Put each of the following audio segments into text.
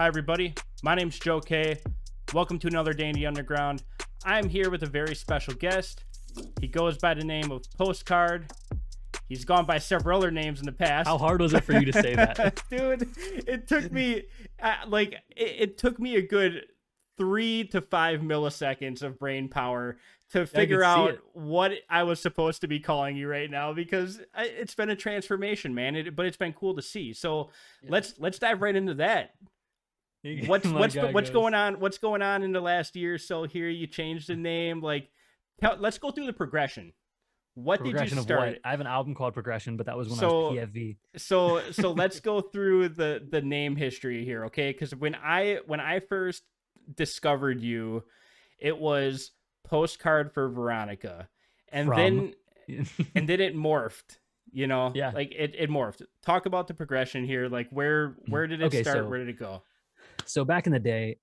Hi, everybody. My name's Joe K. Welcome to another Day in the Underground. I'm here with a very special guest. He goes by the name of Postcard. He's gone by several other names in the past. How hard was it for you to say that? Dude, it took me it took me a good 3 to 5 milliseconds of brain power to I could figure see out it. what I was supposed to be calling you right now because it's been a transformation, man. But it's been cool to see. So Yeah. let's dive right into that. What's My what's guy what's goes. going on? What's going on in the last year or so? Here, you changed the name. Let's go through the progression. What did you Progression of what? start? I have an album called Progression, but that was when I was So PFV. so let's go through the name history here, okay? Because when I first discovered you, it was Postcard for Veronica, and From. then and then it morphed. Yeah. Like it morphed. Talk about the progression here. Like where did it Okay, start? so Where did it go? back in the day,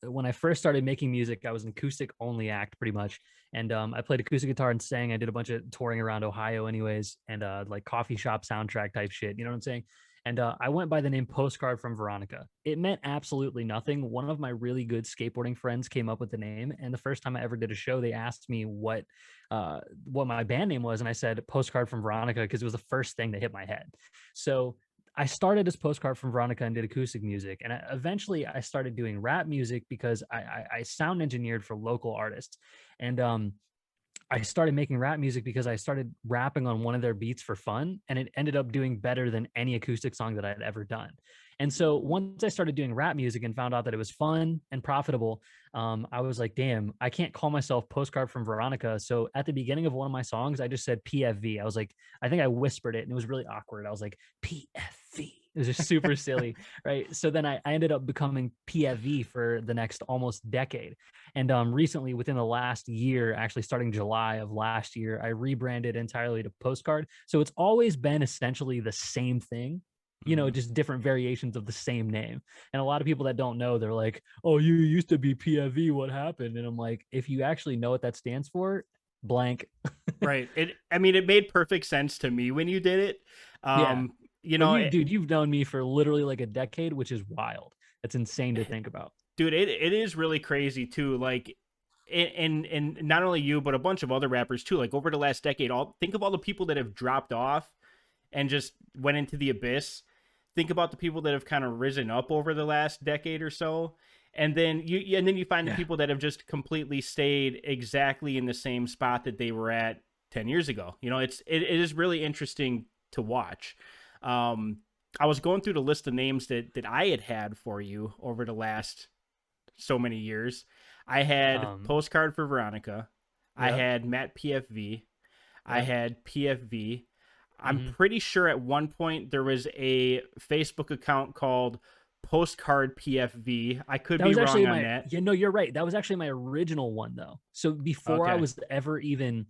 when I first started making music, I was an acoustic only act pretty much. And I played acoustic guitar and sang. I did a bunch of touring around Ohio anyways, and like coffee shop soundtrack type shit. You know what I'm saying? And I went by the name Postcard from Veronica. It meant absolutely nothing. One of my really good skateboarding friends came up with the name, and the first time I ever did a show, they asked me what my band name was, and I said Postcard from Veronica because it was the first thing that hit my head. So I started as Postcard from Veronica and did acoustic music, and eventually I started doing rap music because I sound engineered for local artists, and I started making rap music because I started rapping on one of their beats for fun, and it ended up doing better than any acoustic song that I had ever done. And so once I started doing rap music and found out that it was fun and profitable, I was like, damn, I can't call myself Postcard from Veronica. So at the beginning of one of my songs, I just said PFV. I was like, I think I whispered it and it was really awkward. I was like, PFV. It was just super silly, right? So then I ended up becoming PFV for the next almost decade. And recently, within the last year, actually starting July of last year, I rebranded entirely to Postcard. So it's always been essentially the same thing, Mhm. just different variations of the same name. And a lot of people that don't know, they're like, oh, you used to be PFV. What happened? And I'm like, if you actually know what that stands for, blank. Right. It made perfect sense to me when you did it. Yeah. Um, you But know, you, it, dude, you've known me for literally like a decade, which is wild. That's insane to think about. dude, it is really crazy too. Like, and not only you, but a bunch of other rappers too. Like over the last decade, all think of all the people that have dropped off and just went into the abyss. Think about the people that have kind of risen up over the last decade or so. And then you find the Yeah. people that have just completely stayed exactly in the same spot that they were at 10 years ago. It is really interesting to watch. Um, I was going through the list of names that I had for you over the last so many years. I had Um, Postcard for Veronica. I yep. had Matt PFV. I Yep. had PFV. I'm Hmm. pretty sure at one point there was a Facebook account called Postcard PFV. I could That be was wrong actually on my, that. no, you're right. That was actually my original one though. So before I Okay. was ever even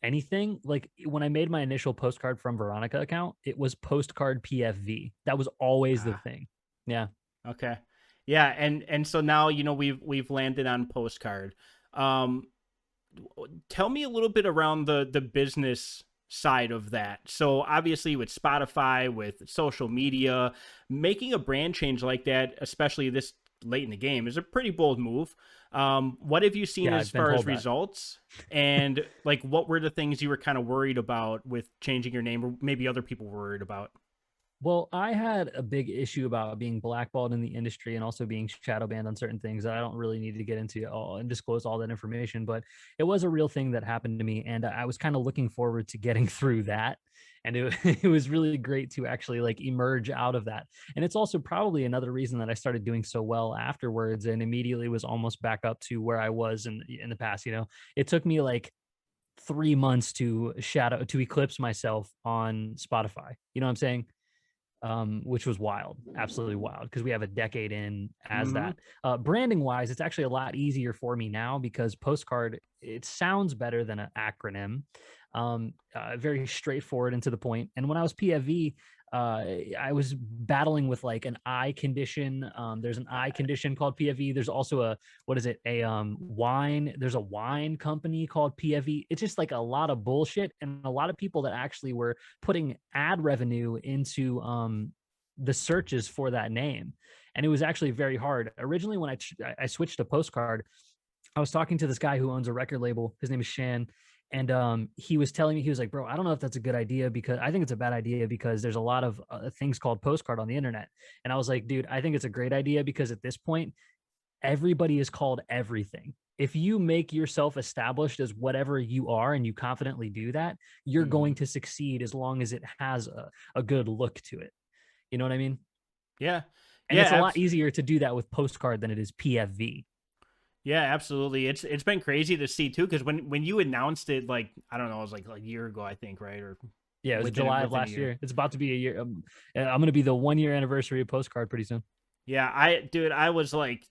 anything, like when I made my initial Postcard from Veronica account, it was Postcard PFV. That was always the Ah, thing. Yeah. okay. Yeah, and so now we've landed on Postcard. Um, Tell me a little bit around the business side of that. So obviously with Spotify, with social media, making a brand change like that, especially this late in the game, is a pretty bold move. What have you seen Yeah, as I've been far as told that. results? And like, what were the things you were kind of worried about with changing your name, or maybe other people were worried about? Well, I had a big issue about being blackballed in the industry and also being shadow banned on certain things that I don't really need to get into all and disclose all that information, but it was a real thing that happened to me. And I was kind of looking forward to getting through that. And it, it was really great to actually like emerge out of that. And it's also probably another reason that I started doing so well afterwards and immediately was almost back up to where I was in the past. It took me like 3 months to eclipse myself on Spotify. You know what I'm saying? Which was wild, absolutely wild, because we have a decade in as Mm-hmm. that. Branding wise, it's actually a lot easier for me now because Postcard, it sounds better than an acronym. Very straightforward and to the point. And when I was PFV, I was battling with like an eye condition. There's an eye condition called PFV. There's also what is it? A wine. There's a wine company called PFV. It's just like a lot of bullshit, and a lot of people that actually were putting ad revenue into the searches for that name. and it was actually very hard. Originally, when I switched to Postcard, I was talking to this guy who owns a record label. His name is Shan. And he was telling me, he was like, bro, I don't know if that's a good idea, because I think it's a bad idea because there's a lot of things called Postcard on the internet. And I was like, dude, I think it's a great idea because at this point, everybody is called everything. If you make yourself established as whatever you are and you confidently do that, you're Hmm. going to succeed as long as it has a good look to it. You know what I mean? Yeah. And Yeah. it's a lot easier to do that with Postcard than it is PFV. Yeah, absolutely. It's been crazy to see too, because when you announced it, like I don't know, it was like a year ago, I think, right, or Yeah, it was within July of within a last year. year. It's about to be a year. I'm going to be the 1 year anniversary of Postcard pretty soon. Yeah, dude, I was like,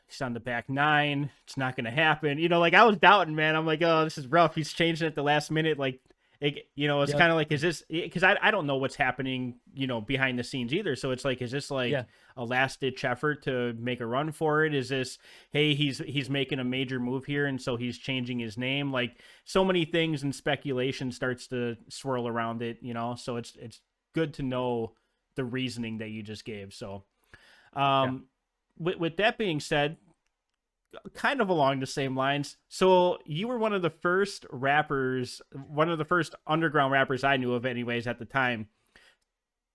he's on the back nine. It's not gonna happen. Like I was doubting, man. I'm like, oh, this is rough. He's changing at the last minute. Like, it's Yep. kind of like, is this? Because I don't know what's happening, behind the scenes either. So it's like, is this like Yeah. a last ditch effort to make a run for it? Is this, hey, he's making a major move here, and so he's changing his name? Like, so many things and speculation starts to swirl around it. So it's good to know the reasoning that you just gave. So. Yeah. Um, with that being said, kind of along the same lines. So you were one of the first rappers, one of the first underground rappers I knew of, anyways, at the time,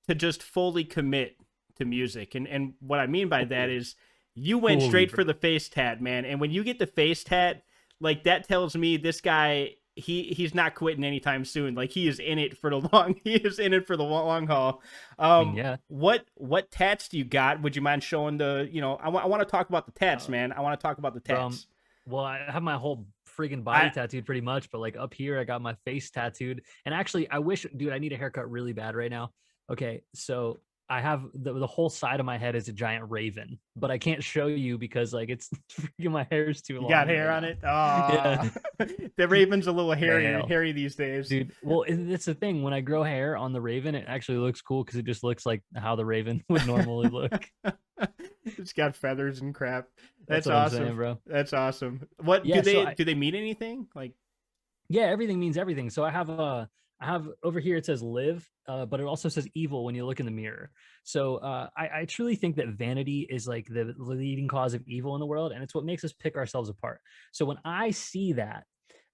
to just fully commit to music. And what I mean by that Fully. is you went Fully, straight bro. for the face tat, man. And when you get the face tat, like that tells me this guy he's not quitting anytime soon. Like he is in it for the long he is in it for the long haul. I mean, yeah. What tats do you got? Would you mind showing I want to talk about the tats, Uh, man. I want to talk about the bro, tats. well, I have my whole freaking body I tattooed pretty much, but like up here, I got my face tattooed. And actually, I wish, dude, I need a haircut really bad right now. Okay, so I have the whole side of my head is a giant raven, but I can't show you because like it's freaking my hair is too You got long hair right on now. it? Yeah, Ah. The Raven's a little fail, hairy these days. dude. Well, it's the thing. When I grow hair on the raven, it actually looks cool because it just looks like how the raven would normally look. It's got feathers and crap. That's That's what I'm awesome. saying, bro. That's awesome. What do Yeah, so they I do they mean anything? Like, yeah, everything means everything. So I have over here it says live, but it also says evil when you look in the mirror. So I truly think that vanity is like the leading cause of evil in the world, and it's what makes us pick ourselves apart. So when I see that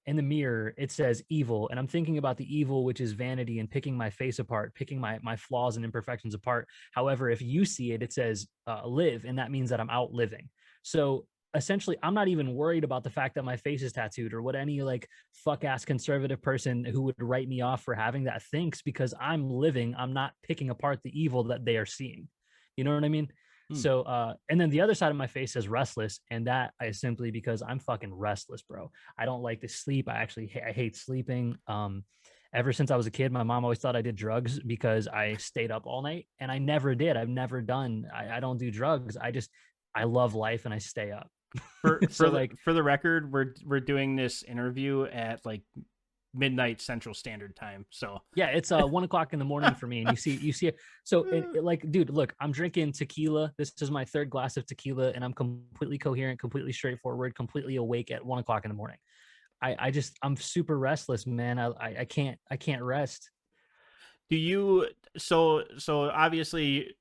in the mirror, it says evil, and I'm thinking about the evil, which is vanity, and picking my face apart, picking my flaws and imperfections apart. However, if you see it, it says live, and that means that I'm out living. So essentially, I'm not even worried about the fact that my face is tattooed or what any like fuck ass conservative person who would write me off for having that thinks, because I'm living. I'm not picking apart the evil that they are seeing. You know what I mean? hmm. So, and then the other side of my face says restless, and that is simply because I'm fucking restless, bro. I don't like to sleep. I hate sleeping. Ever since I was a kid, my mom always thought I did drugs because I stayed up all night, and I never did. I've never done. I don't do drugs. I love life and I stay up. For So like, for the record, we're doing this interview at like midnight Central Standard Time. So yeah, it's 1 o'clock in the morning for me, and you see it. So like, dude, look, I'm drinking tequila. This is my third glass of tequila, and I'm completely coherent, completely straightforward, completely awake at 1 o'clock in the morning. I'm super restless, man. I can't rest. do you so obviously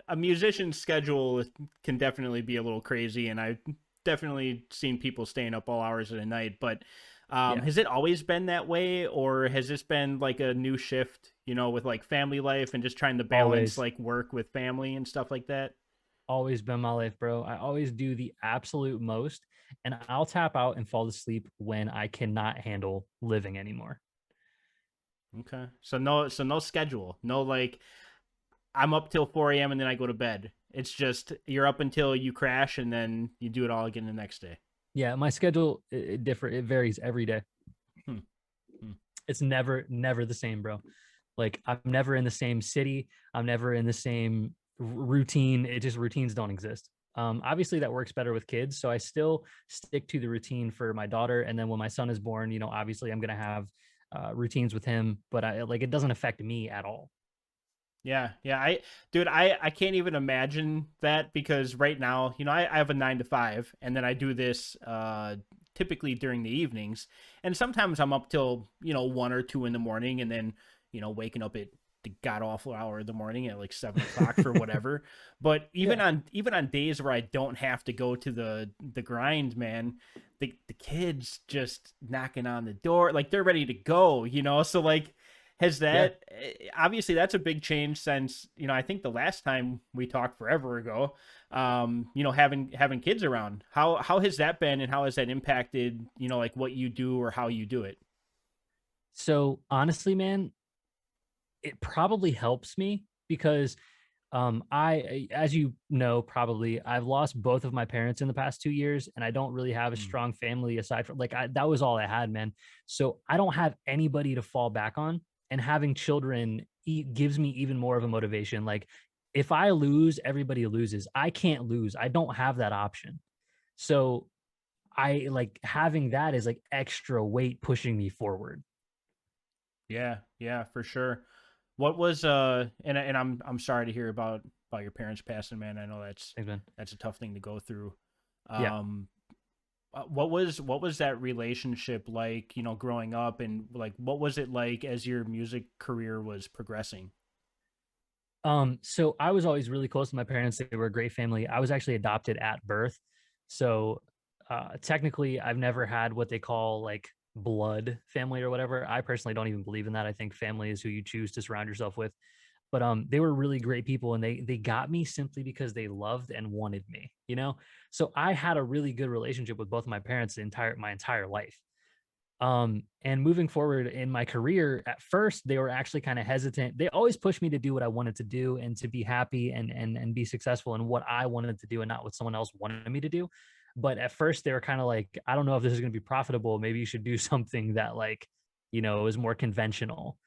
a musician's schedule can definitely be a little crazy, and I've definitely seen people staying up all hours of the night. But Yeah, has it always been that way, or has this been like a new shift? With like family life and just trying to balance always, like work with family and stuff like that. always been my life, bro. I always do the absolute most, and I'll tap out and fall asleep when I cannot handle living anymore. Okay, so no schedule, no like I'm up till 4 a.m. and then I go to bed. It's just you're up until you crash and then you do it all again the next day. Yeah, my schedule it differ. It varies every day. Hmm. Hmm. It's never the same, bro. Like I'm never in the same city. I'm never in the same routine. It just routines don't exist. Obviously that works better with kids. So I still stick to the routine for my daughter. And then when my son is born, obviously I'm going to have routines with him, but it doesn't affect me at all. Yeah, yeah. I can't even imagine that because right now, I have a 9 to 5, and then I do this typically during the evenings, and sometimes I'm up till 1 or 2 in the morning, and then waking up at the god awful hour of the morning at like 7 o'clock for whatever. But Yeah. even on days where I don't have to go to the grind, man, the kids just knocking on the door, like they're ready to go, you know. So like, has Yeah. that obviously that's a big change since I think the last time we talked forever ago. Having kids around, how has that been, and how has that impacted like what you do or how you do it? So honestly, man, it probably helps me because as you know, probably I've lost both of my parents in the past 2 years, and I don't really have a Mm. strong family aside from that was all I had, man. So I don't have anybody to fall back on, and having children gives me even more of a motivation. Like if I lose, everybody loses. I can't lose. I don't have that option. So I like having that is like extra weight pushing me forward. Yeah, yeah, for sure. What was and I'm sorry to hear about your parents passing, man. I know Thanks, man. that's a tough thing to go through. Yeah. Um what was that relationship like, growing up, and like what was it like as your music career was progressing? So I was always really close to my parents. They were a great family. I was actually adopted at birth. So technically I've never had what they call like blood family or whatever. I personally don't even believe in that. I think family is who you choose to surround yourself with. But they were really great people, and they got me simply because they loved and wanted me, you know? So I had a really good relationship with both of my parents my entire life. And moving forward in my career, at first they were actually kind of hesitant. They always pushed me to do what I wanted to do and to be happy and be successful in what I wanted to do and not what someone else wanted me to do. But at first they were kind of like, I don't know if this is going to be profitable. Maybe you should do something that like, is more conventional.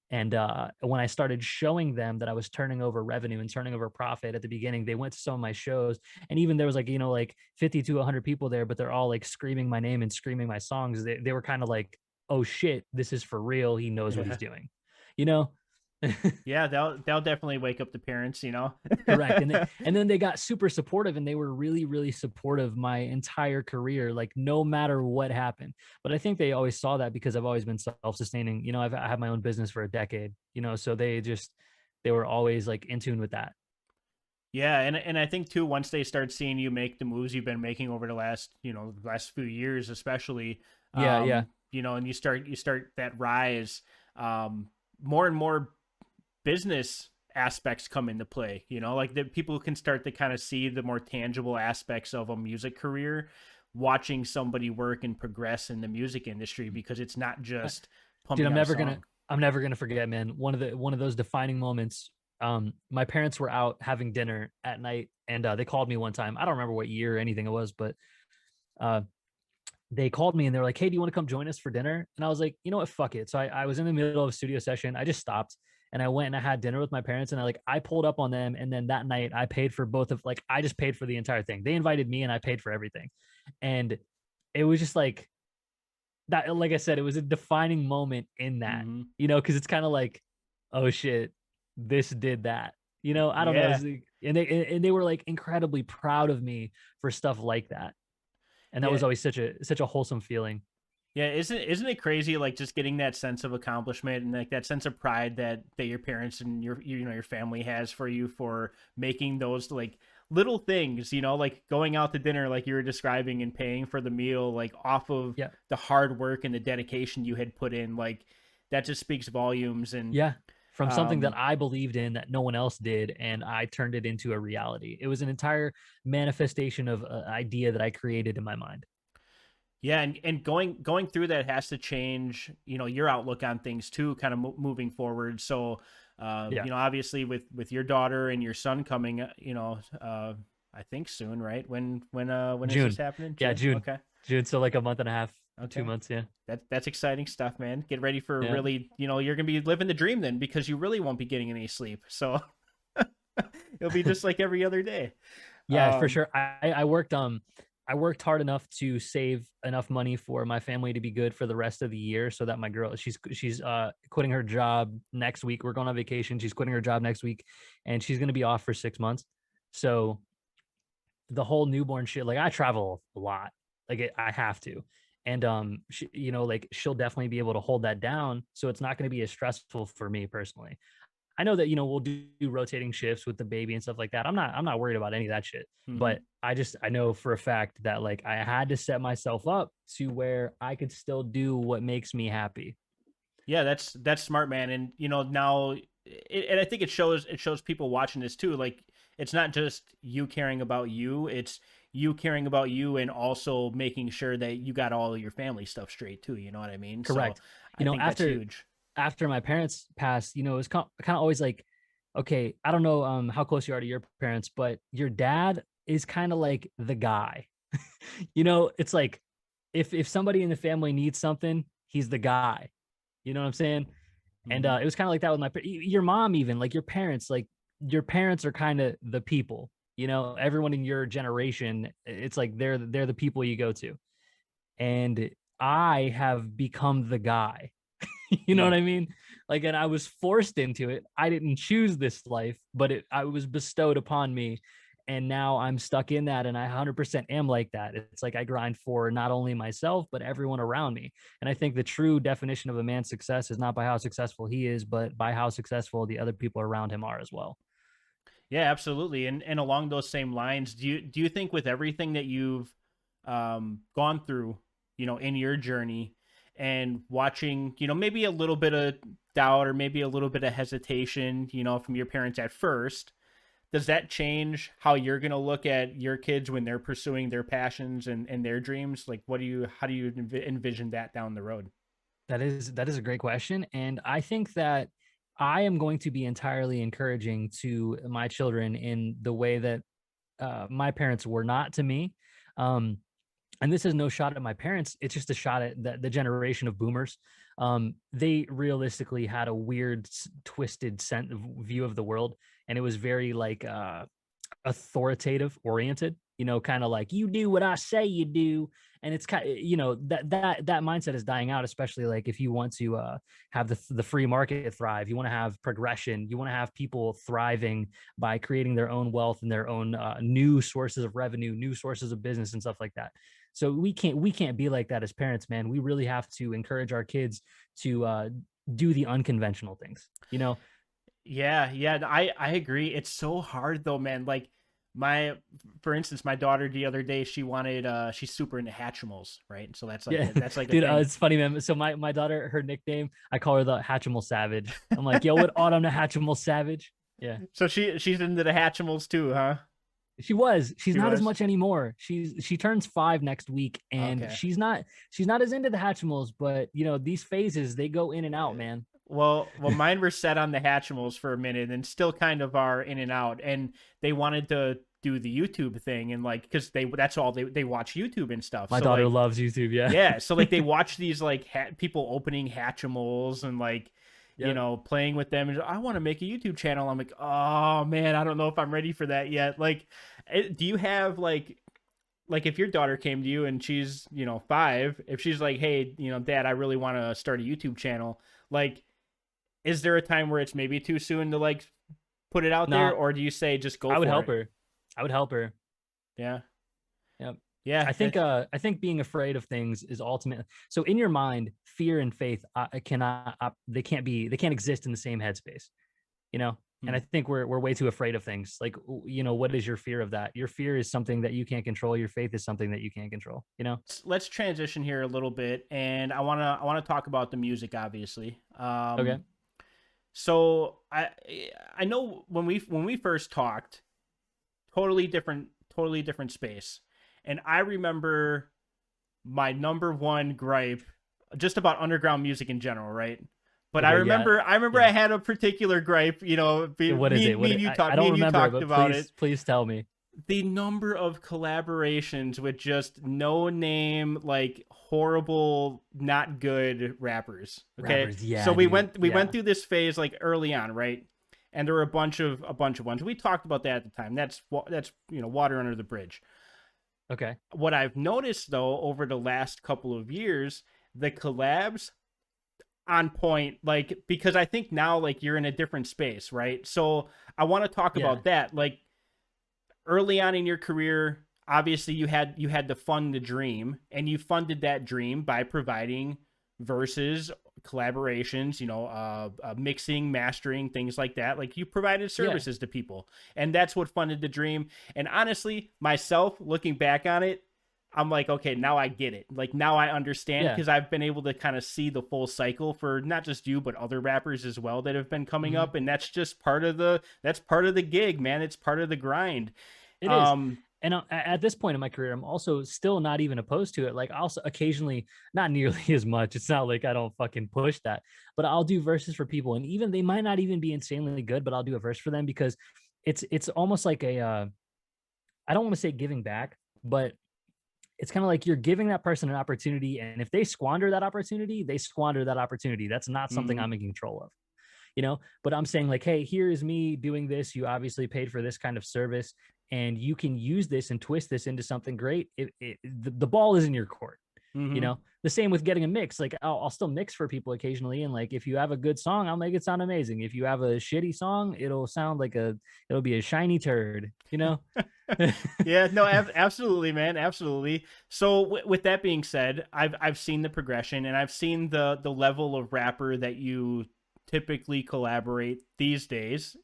And when I started showing them that I was turning over revenue and turning over profit at the beginning, they went to some of my shows. And even there was like, like 50 to 100 people there, but they're all like screaming my name and screaming my songs. They were kind of like, oh shit, this is for real. He knows what he's Yeah. doing, you know? Yeah, they'll definitely wake up the parents. Correct. And then they got super supportive, and they were really, really supportive my entire career, like no matter what happened. But I think they always saw that because I've always been self-sustaining. I have my own business for a decade, so they were always like in tune with that. Yeah, and I think too, once they start seeing you make the moves you've been making over the last few years, especially, Yeah, yeah. and you start that rise, more and more business aspects come into play. Like that people can start to kind of see the more tangible aspects of a music career, watching somebody work and progress in the music industry, because it's not Uh, just Dude, pumping out a song. I'm never gonna forget, man. One of those defining moments. My parents were out having dinner at night, and they called me one time. I don't remember what year or anything it was, but uh, they called me and they were like, "Hey, do you want to come join us for dinner?" And I was like, "You know what? Fuck it." So I was in the middle of a studio session. I just stopped and I went and I had dinner with my parents, and I pulled up on them, and then that night I paid for both of like I just paid for the entire thing. They invited me and I paid for everything, and it was just like that. Like I said, it was a defining moment in that, Hmm. because it's kind of like, oh shit, this did that. I don't know. Yeah. And they were like incredibly proud of me for stuff like that, and that Yeah. was always such a wholesome feeling. Yeah, isn't it crazy, like just getting that sense of accomplishment and like that sense of pride that your parents and your family has for you for making those like little things, like going out to dinner like you were describing and paying for the meal, like off of Yeah. the hard work and the dedication you had put in, like that just speaks volumes. And Yeah. From something that um I believed in that no one else did, and I turned it into a reality. It was an entire manifestation of an idea that I created in my mind. Yeah, and going through that has to change, your outlook on things too, kind of moving forward. So, Yeah. obviously with your daughter and your son coming, I think soon, right? When is this June. happening? Yeah, June. June. Okay. June. So like a month and a half, 2 months. Okay. Yeah. That's exciting stuff, man. Get ready for Yeah. really, you're gonna be living the dream then, because you really won't be getting any sleep. So it'll be just like every other day. Yeah, for Um, sure. I worked hard enough to save enough money for my family to be good for the rest of the year so that my girl she's quitting her job next week. We're going on vacation. She's quitting her job next week and she's going to be off for 6 months. So the whole newborn shit, like I travel a lot. I have to. And like she'll definitely be able to hold that down, so it's not going to be as stressful for me personally. I know that, we'll do rotating shifts with the baby and stuff like that. I'm not worried about any of that shit. Hmm. But I know for a fact that like I had to set myself up to where I could still do what makes me happy. Yeah, that's smart, man. And now, and I think it shows people watching this too. Like, it's not just you caring about you; it's you caring about you and also making sure that you got all of your family stuff straight too. You know what I mean? So Correct. I think that's After huge. my parents passed, it was kind of always like, okay, I don't know how close you are to your parents, but your dad is kind of like the guy. It's like if somebody in the family needs something, he's the guy. You know what I'm saying? And Hmm. it was kind of like that with your mom, even like your parents. Like your parents are kind of the people. Everyone in your generation, it's like they're the people you go to. And I have become the guy. You know Yeah. what I mean? Like, and I was forced into it. I didn't choose this life, but I was bestowed upon me. And now I'm stuck in that. And I 100% am like that. It's like I grind for not only myself, but everyone around me. And I think the true definition of a man's success is not by how successful he is, but by how successful the other people around him are as well. Yeah, absolutely. And along those same lines, do you think with everything that you've gone through, in your journey, and watching, maybe a little bit of doubt or maybe a little bit of hesitation, from your parents at first, does that change how you're gonna look at your kids when they're pursuing their passions and their dreams? Like, how do you envision that down the road? That is a great question, and I think that I am going to be entirely encouraging to my children in the way that my parents were not to me. Um, and this is no shot at my parents. It's just a shot at the generation of boomers. They realistically had a weird, twisted view of the world, and it was very like authoritative oriented, kind of like you do what I say you do. And it's kind of, that mindset is dying out, especially like if you want to have the free market thrive, you want to have progression, you want to have people thriving by creating their own wealth and their own new sources of revenue, new sources of business and stuff like that. So we can't be like that as parents, man. We really have to encourage our kids to do the unconventional things, Yeah, yeah, I agree. It's so hard though, man. Like, my for instance, my daughter the other day, she's super into Hatchimals, right? So that's like Yeah, a dude, thing. it's funny, man. So my daughter, her nickname, I call her the Hatchimal Savage. I'm like, yo, what Autumn the Hatchimal Savage? Yeah, So she's into the Hatchimals too, huh? she was. She's She not as was. much anymore. She turns 5 next week, and Okay. she's not as into the Hatchimals. But these phases they go in and out, man. Well, mine were set on the Hatchimals for a minute, and still kind of are in and out. And they wanted to do the YouTube thing, and like, because that's all they watch YouTube and stuff. My So daughter like, loves YouTube. Yeah. yeah, so like they watch these like people opening Hatchimals and like, Yep. playing with them. And I want to make a YouTube channel. I'm like, oh man, I don't know if I'm ready for that yet. Like, do you have like if your daughter came to you and she's 5, if she's like, hey, Dad, I really want to start a YouTube channel, like, is there a time where it's maybe too soon to like put it out there, No, or do you say just go I would for help it? her. I would help her. Yeah, Yep. yeah, I think being afraid of things is ultimate. So in your mind, fear and faith cannot they can't exist in the same headspace, you know. And hmm. I think we're way too afraid of things. Like what is your fear of that? Your fear is something that you can't control. Your faith is something that you can't control. Let's transition here a little bit, and I want to talk about the music, obviously. Okay. So I know when we first talked, totally different space, and I remember my number one gripe just about underground music in general, right? But I Okay. Yeah. remember I remember Yeah. I had a particular gripe, What is it? me and you I talked me don't and you remember it, talked but about it. please tell me. The number of collaborations with just no name, like, horrible, not good rappers. Okay, Rappers. so Yeah, we dude. went we went Yeah. through this phase like early on, right? And there were a bunch of ones. We talked about that at the time. That's water under the bridge. Okay. What I've noticed though over the last couple of years, the collabs on point, like, because I think now like you're in a different space, right? So I want to talk Yeah. about that. Like, early on in your career, obviously you had to fund the dream, and you funded that dream by providing verses, collaborations, mixing, mastering, things like that. Like you provided Yeah. services to people, and that's what funded the dream. And honestly, myself looking back on it, I'm like, okay, now I get it. Like now I understand Yeah. because I've been able to kind of see the full cycle for not just you but other rappers as well that have been coming Mhm. up, and that's just part of the gig, man. It's part of the grind. It is. Um, And at this point in my career, I'm also still not even opposed to it. Like, I'll occasionally, not nearly as much. It's not like I don't fucking push that, but I'll do verses for people, and even they might not even be insanely good, but I'll do a verse for them because it's almost like a I don't want to say giving back, but it's kind of like you're giving that person an opportunity, and if they squander that opportunity, they squander that opportunity. That's not something mhm. I'm in control of, but I'm saying like, hey, here is me doing this. You obviously paid for this kind of service, and you can use this and twist this into something great. The ball is in your court. Mhm. The same with getting a mix. Like, I'll still mix for people occasionally, and like, if you have a good song, I'll make it sound amazing. If you have a shitty song, it'll be a shiny turd, Yeah, no, absolutely, man, absolutely. So, with that being said, I've seen the progression, and I've seen the level of rapper that you typically collaborate these days.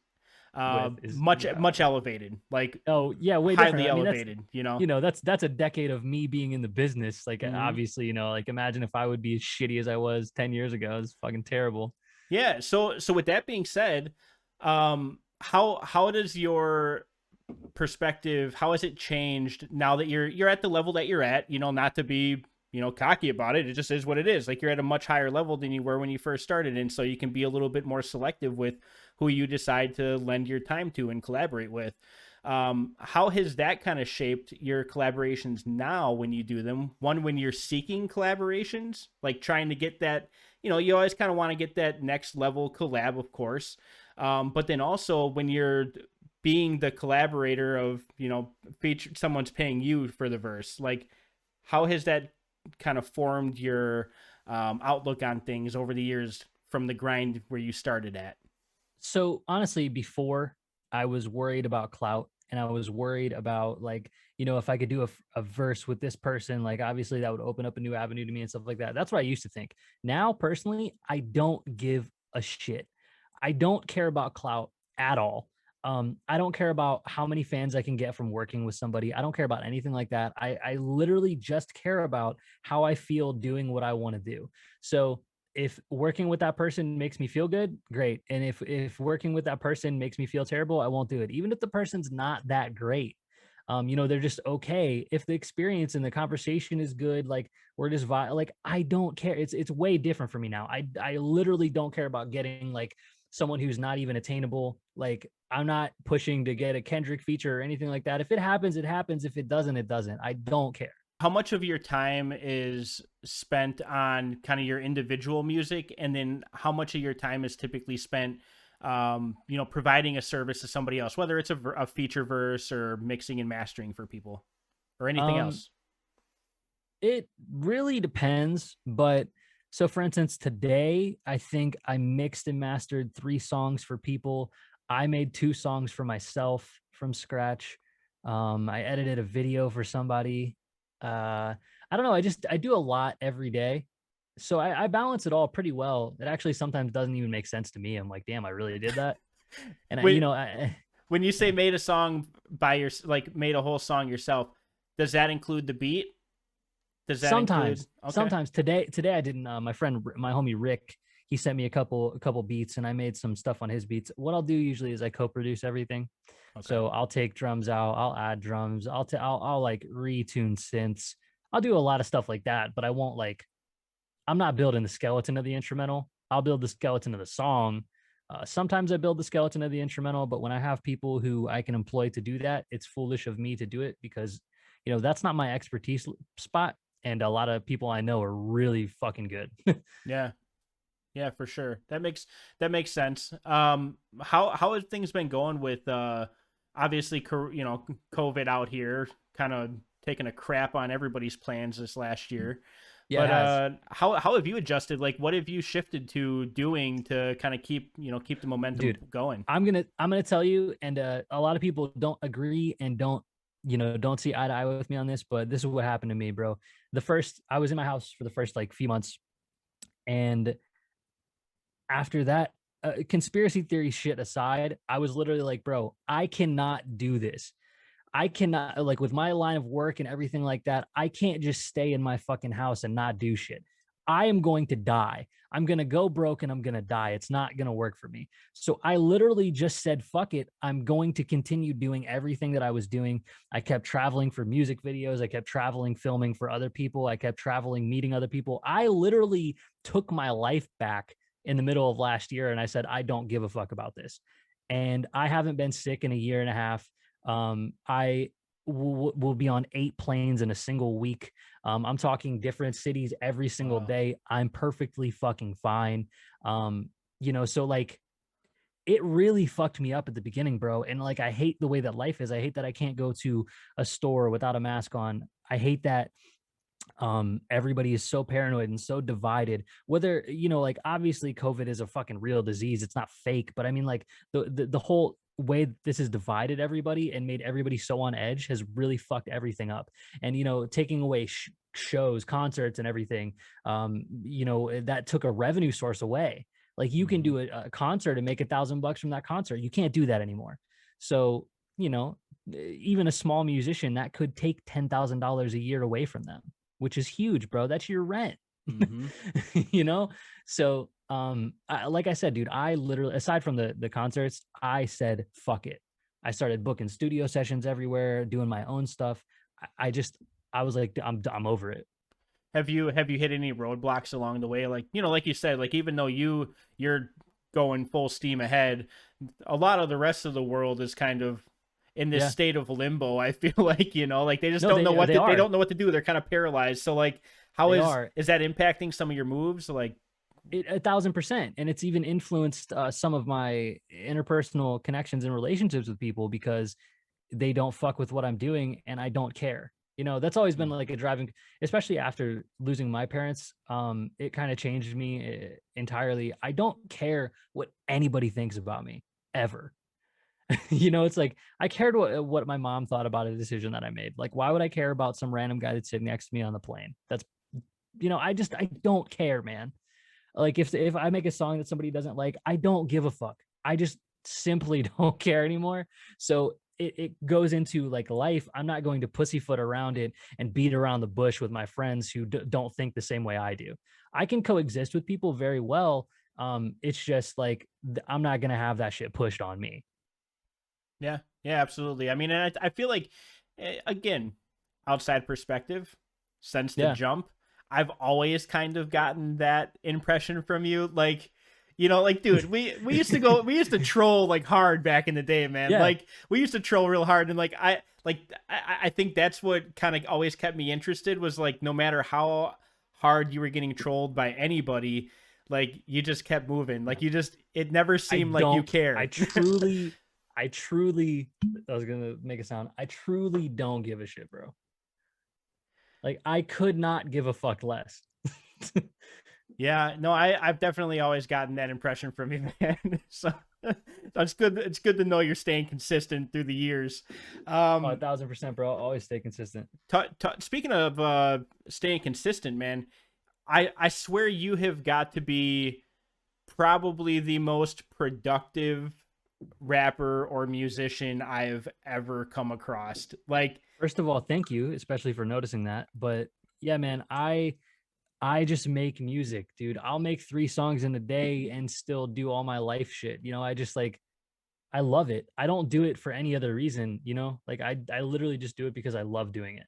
with is Much elevated, like Oh yeah, way different. highly I mean, that's elevated. You know. that's a decade of me being in the business. Like, Hmm. obviously, like, imagine if I would be as shitty as I was 10 years ago. It's fucking terrible. Yeah. So with that being said, how does your perspective, how has it changed now that you're at the level that you're at? Not to be cocky about it, it just is what it is. Like you're at a much higher level than you were when you first started, and so you can be a little bit more selective with who you decide to lend your time to and collaborate with. How has that kind of shaped your collaborations now when you do them? One, when you're seeking collaborations, like trying to get that, you always kind of want to get that next level collab, of course. But then also when you're being the collaborator of, feature someone's paying you for the verse, like how has that kind of formed your outlook on things over the years from the grind where you started at? So honestly, before, I was worried about clout, and I was worried about, like, if I could do a verse with this person, like, obviously that would open up a new avenue to me and stuff like that. That's what I used to think. Now, personally, I don't give a shit. I don't care about clout at all. I don't care about how many fans I can get from working with somebody. I don't care about anything like that. I literally just care about how I feel doing what I want to do. So if working with that person makes me feel good, great. And if working with that person makes me feel terrible, I won't do it. Even if the person's not that great. They're just okay. If the experience and the conversation is good, like, we're just like, I don't care. It's way different for me now. I literally don't care about getting, like, someone who's not even attainable. Like, I'm not pushing to get a Kendrick feature or anything like that. If it happens, it happens. If it doesn't, it doesn't. I don't care. How much of your time is spent on kind of your individual music, and then how much of your time is typically spent providing a service to somebody else, whether it's a feature verse or mixing and mastering for people or anything Um, else? It really depends, but so, for instance, today I think I mixed and mastered 3 songs for people. I made 2 songs for myself from scratch. I edited a video for somebody. I don't know, I do a lot every day. So I balance it all pretty well. It actually sometimes doesn't even make sense to me. I'm like, "Damn, I really did that?" And I, when you know, I when you say made a song by your like made a whole song yourself, does that include the beat? Does that include? Okay. Sometimes today I didn't. My friend, my homie Rick, he sent me a couple beats, and I made some stuff on his beats. What I'll do usually is I co-produce everything. Okay. So I'll take drums out, I'll add drums, I'll like retune synths. I'll do a lot of stuff like that, but I won't, like, I'm not building the skeleton of the instrumental. I'll build the skeleton of the song. Sometimes I build the skeleton of the instrumental, but when I have people who I can employ to do that, it's foolish of me to do it because, that's not my expertise spot. And a lot of people I know are really fucking good. Yeah. Yeah, for sure. That makes sense. How have things been going with obviously COVID out here, kind of taking a crap on everybody's plans this last year. Yeah, it But has. how have you adjusted? Like, what have you shifted to doing to kind of keep the momentum Dude, going? I'm gonna tell you, and a lot of people don't agree and don't see eye to eye with me on this, but this is what happened to me, bro. I was in my house for the first, like, few months, and after that, conspiracy theory shit aside, I was literally like, bro, I cannot do this. I cannot, like, with my line of work and everything like that, I can't just stay in my fucking house and not do shit. I am going to die. I'm going to go broke and I'm going to die. It's not going to work for me. So I literally just said, fuck it. I'm going to continue doing everything that I was doing. I kept traveling for music videos. I kept traveling, filming for other people. I kept traveling, meeting other people. I literally took my life back in the middle of last year and I said, I don't give a fuck about this. And I haven't been sick in a year and a half. I will be on 8 planes in a single week. I'm talking different cities every single Wow. day. I'm perfectly fucking fine. So like it really fucked me up at the beginning, bro. And like I hate the way that life is. I hate that I can't go to a store without a mask on. I hate that everybody is so paranoid and so divided, whether like obviously COVID is a fucking real disease, it's not fake, but I mean like the whole way this has divided everybody and made everybody so on edge has really fucked everything up. And taking away shows, concerts and everything, that took a revenue source away. Like you can Mhm. do a concert and make $1,000 from that concert. You can't do that anymore. So even a small musician that could take $10,000 a year away from them, which is huge, bro. That's your rent. Mhm. you know? So like I said, dude, I literally, aside from the concerts, I said fuck it. I started booking studio sessions everywhere, doing my own stuff. I just I was like, I'm over it. Have you hit any roadblocks along the way? Like, like you said, like even though you're going full steam ahead, a lot of the rest of the world is kind of in this Yeah. state of limbo. I feel like, like they just No, don't know they they are. don't know what to do. They're kind of paralyzed. So like how They is are. is that impacting some of your moves? Like, 1,000%. And it's even influenced some of my interpersonal connections and relationships with people because they don't fuck with what I'm doing and I don't care. That's always been mm, like a driving, especially after losing my parents. It kind of changed me entirely. I don't care what anybody thinks about me ever. It's like I cared what my mom thought about a decision that I made. Like, why would I care about some random guy that's sitting next to me on the plane? That's I don't care, man. Like if I make a song that somebody doesn't like, I don't give a fuck. I just simply don't care anymore. So it goes into like life. I'm not going to pussyfoot around it and beat around the bush with my friends who don't think the same way I do. I can coexist with people very well. It's just like I'm not gonna have that shit pushed on me. yeah, yeah, absolutely. I mean, and I feel like again, outside perspective, since the Yeah, jump, I've always kind of gotten that impression from you. Like, like, dude, we used to troll like hard back in the day, man. yeah. Like, we used to troll real hard, and I think that's what kind of always kept me interested was like, no matter how hard you were getting trolled by anybody, like you just kept moving. Like it never I seemed like you don't. I cared. truly, I truly. I was gonna make a sound. I truly don't give a shit, bro. Like I could not give a fuck less. Yeah, no, I've definitely always gotten that impression from you, man. So it's good. It's good to know you're staying consistent through the years. Oh, Um, 1,000%, bro. Always stay consistent. speaking of staying consistent, man, I swear you have got to be probably the most productive rapper or musician I've ever come across. Like, First of all, thank you, especially for noticing that. But yeah, man, I just make music, dude. I'll make 3 songs in a day and still do all my life shit. I just like I love it. I don't do it for any other reason, Like I literally just do it because I love doing it.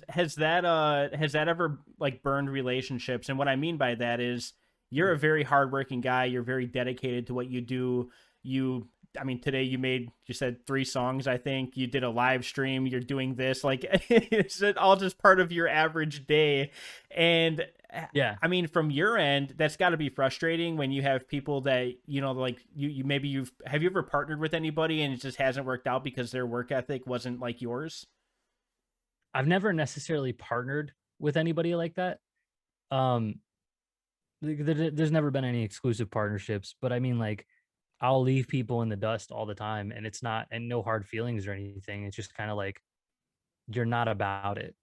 has that ever like burned relationships? And what I mean by that is you're a very hardworking guy. You're very dedicated to what you do. You I mean, today you said 3 songs. I think you did a live stream. You're doing this, like, it's all just part of your average day. And Yeah. I mean, from your end, that's got to be frustrating when you have people that like you maybe have you ever partnered with anybody and it just hasn't worked out because their work ethic wasn't like yours? I've never necessarily partnered with anybody like that. Um there's never been any exclusive partnerships, but I mean like I'll leave people in the dust all the time and it's not and no hard feelings or anything. It's just kind of like you're not about it.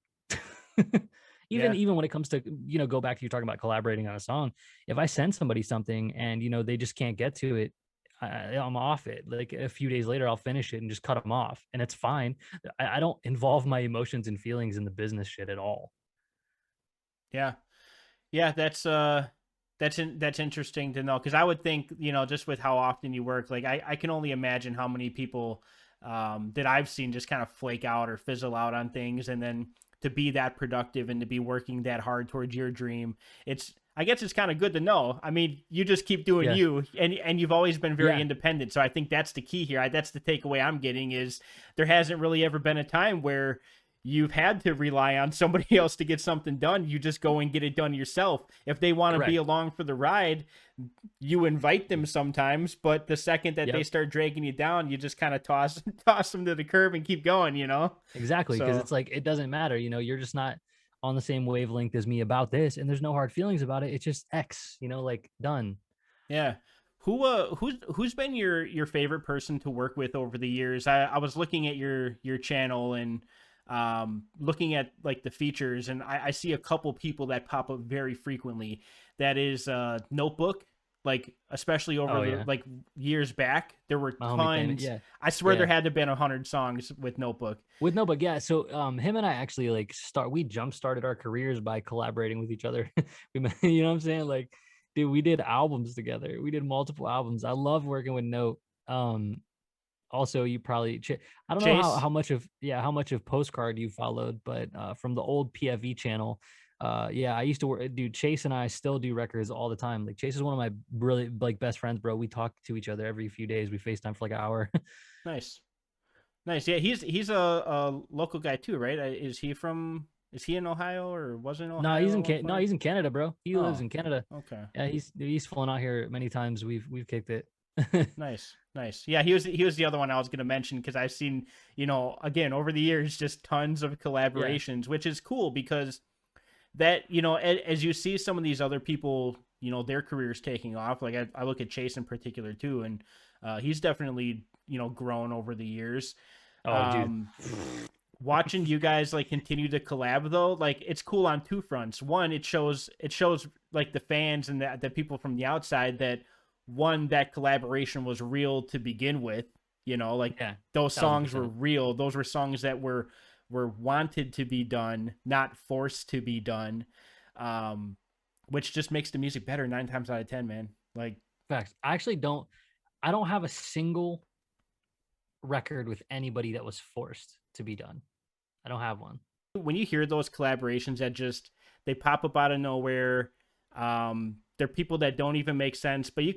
even Yeah. even when it comes to, go back to you talking about collaborating on a song. If I send somebody something and they just can't get to it, I'm off it. Like a few days later, I'll finish it and just cut them off, and it's fine. I don't involve my emotions and feelings in the business shit at all. Yeah. Yeah, that's interesting to know, because I would think, just with how often you work, like I can only imagine how many people that I've seen just kind of flake out or fizzle out on things, and then to be that productive and to be working that hard towards your dream, I guess it's kind of good to know. I mean, you just keep doing Yeah, you, and you've always been very yeah, independent. So I think that's the key here. That's the takeaway I'm getting, is there hasn't really ever been a time where you've had to rely on somebody else to get something done. You just go and get it done yourself. If they want to be correct. along for the ride, you invite them sometimes, but the second that they Yep. start dragging you down, you just kind of toss them to the curb and keep going. Exactly, because So it's like it doesn't matter, you're just not on the same wavelength as me about this, and there's no hard feelings about it. It's just X, like done. yeah. Who's been your favorite person to work with over the years? I was looking at your channel and looking at like the features, and I see a couple people that pop up very frequently. That is Notebook, like especially over Oh the yeah, like years back, there were my homie famous. tons. Yeah, I swear there yeah. had to have been 100 songs with Notebook. With no, but yeah. So him and I actually like we jump started our careers by collaborating with each other. You know what I'm saying? Like, dude, we did albums together. We did multiple albums. I love working with Note. Um, Also, you probably I don't know Chase, how much of Postcard you followed, but from the old PFE channel, yeah, I used to work. Dude, Chase and I still do records all the time. Like Chase is one of my really like best friends, bro. We talk to each other every few days. We FaceTime for like an hour. nice, nice. Yeah, he's a local guy too, right? Is he in Ohio, or was in No, Ohio at one No, point? he's in Canada, bro. He lives Oh, in Canada. okay. Yeah, he's flown out here many times. We've kicked it. Nice, nice. Yeah, he was the other one I was going to mention, because I've seen, again over the years, just tons of Yeah. collaborations, which is cool, because that, as you see some of these other people, their careers taking off. Like I look at Chase in particular too, and he's definitely grown over the years. Oh, dude. Um, Watching you guys like continue to collab though, like it's cool on two fronts. One, it shows like the fans and the people from the outside that, one, that collaboration was real to begin with. Like Yeah, those thousand songs were percent. real. Those were songs that were wanted to be done, not forced to be done. um which just makes the music better 9 times out of 10, man. Like, Facts. I don't have a single record with anybody that was forced to be done. I don't have one. when you hear those collaborations that just, they pop up out of nowhere, they're people that don't even make sense, but you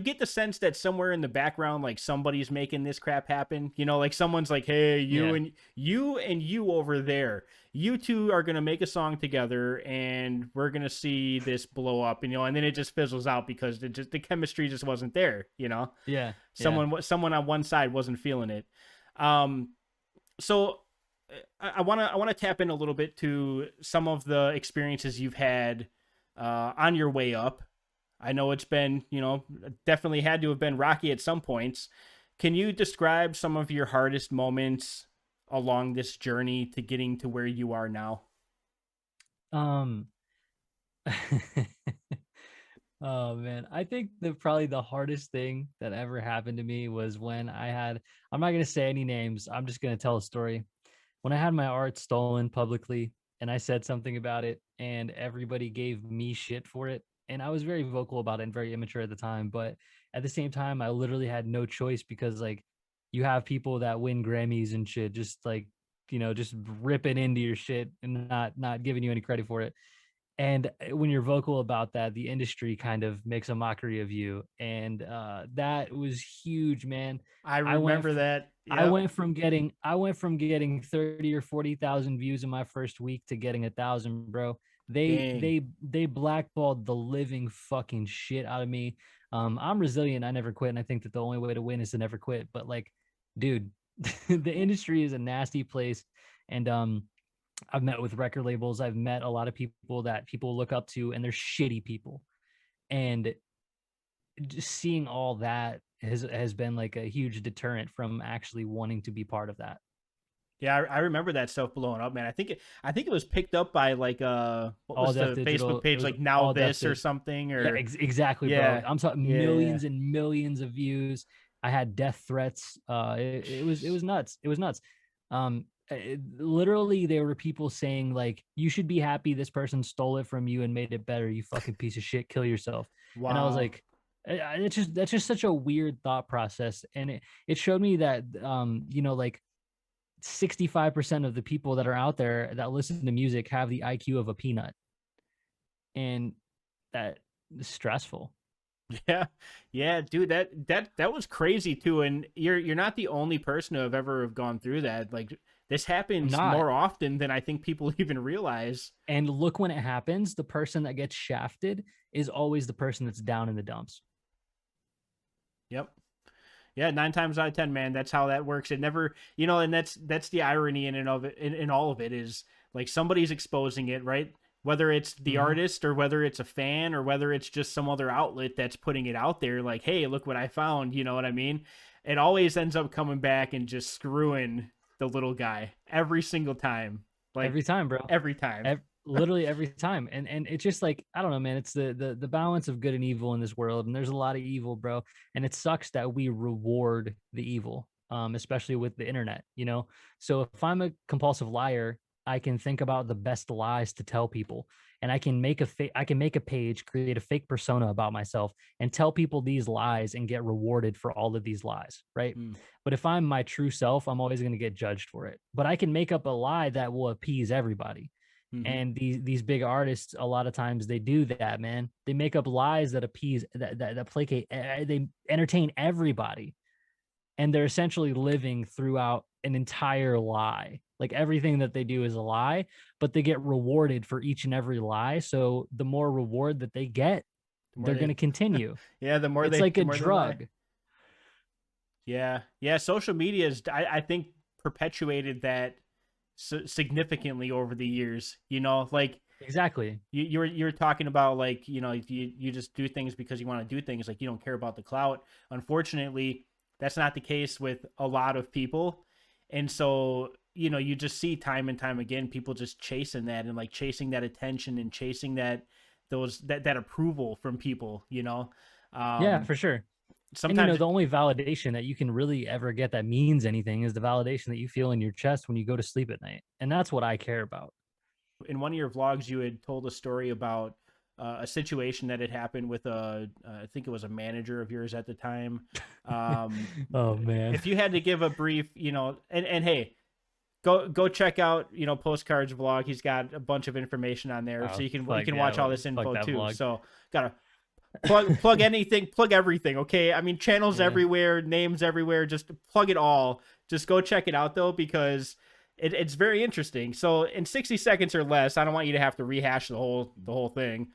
get the sense that somewhere in the background, like somebody's making this crap happen. Like someone's like, hey, Yeah. you over there, you two are gonna make a song together, and we're gonna see this blow up, and then it just fizzles out because the chemistry just wasn't there. Yeah. Yeah. Someone on one side wasn't feeling it. um so I want to tap in a little bit to some of the experiences you've had on your way up. I know it's been, definitely had to have been rocky at some points. Can you describe some of your hardest moments along this journey to getting to where you are now? Um Oh man, I think probably the hardest thing that ever happened to me was when I'm not going to say any names. I'm just going to tell a story. When I had my art stolen publicly and I said something about it and everybody gave me shit for it, and I was very vocal about it and very immature at the time, but at the same time I literally had no choice because like you have people that win Grammys and shit just like just ripping into your shit and not giving you any credit for it. And when you're vocal about that, the industry kind of makes a mockery of you, and that was huge, man. I I went remember that. I Yep. went from getting 30 or 40,000 views in my first week to getting 1,000, bro. Dang. They blackballed the living fucking shit out of me. I'm resilient. I never quit, and I think that the only way to win is to never quit. But like, dude, the industry is a nasty place, and I've met with record labels. I've met a lot of people that people look up to, and they're shitty people. And just seeing all that has been like a huge deterrent from actually wanting to be part of that. Yeah, I remember that stuff blowing up, man. I think it was picked up by like what All was Death the Facebook Digital. It page, was like Now All Death This or Digital. something, Yeah, or exactly, bro. yeah, I'm talking yeah, millions and millions of views. I had death threats. It was nuts. It was nuts. Literally, there were people saying like, "You should be happy this person stole it from you and made it better. You fucking piece of shit. Kill yourself." And I was wow, like, it's just that's just such a weird thought process, and it showed me that like 65% of the people that are out there that listen to music have the IQ of a peanut, and that is stressful. yeah, yeah, dude, that was crazy too, and you're not the only person to have ever have gone through that. Like this I'm happens not. more often than I think people even realize. And look, when it happens, the person that gets shafted is always the person that's down in the dumps. Yep. Yeah, 9 times out of 10, man. That's how that works. It never, and that's the irony in and of it, in all of it is like somebody's exposing it, right? Whether it's the Mm-hmm. artist or whether it's a fan or whether it's just some other outlet that's putting it out there, like, hey, look what I found. You know what I mean? It always ends up coming back and just screwing the little guy every single time, like Every time, bro. every time. Literally every time. And it's just like, I don't know, man. It's the balance of good and evil in this world. And there's a lot of evil, bro. And it sucks that we reward the evil, especially with the internet. So if I'm a compulsive liar, I can think about the best lies to tell people. And I can make a page, create a fake persona about myself and tell people these lies and get rewarded for all of these lies, right? Mm, But if I'm my true self, I'm always going to get judged for it. But I can make up a lie that will appease everybody. mm-hmm. And these big artists, a lot of times they do that, man. They make up lies that appease, that placate, they entertain everybody, and they're essentially living throughout an entire lie. Like everything that they do is a lie, but they get rewarded for each and every lie. So the more reward that they get, The more they're going they, to continue. yeah, It's like the a more they lie. drug. Yeah, yeah. Social media is, I think, perpetuated that significantly over the years. Like Exactly. you're talking about, like you just do things because you want to do things. Like you don't care about the clout. Unfortunately, that's not the case with a lot of people, and so you just see time and time again people just chasing that and like chasing that attention and chasing that approval from people. Yeah, Um, for sure. And sometimes the only validation that you can really ever get that means anything is the validation that you feel in your chest when you go to sleep at night. And that's what I care about. in one of your vlogs you had told a story about a situation that had happened with I think it was a manager of yours at the time. Um, Oh man. if you had to give a brief, and hey, go check out Postcard's vlog. He's got a bunch of information on there, so Oh you fuck can yeah. watch all this Fuck info that too. vlog. So gotta plug anything, plug everything. Okay, I mean channels Yeah. everywhere, names everywhere. Just plug it all. Just go check it out though, because it's very interesting. So in 60 seconds or less, I don't want you to have to rehash the whole thing.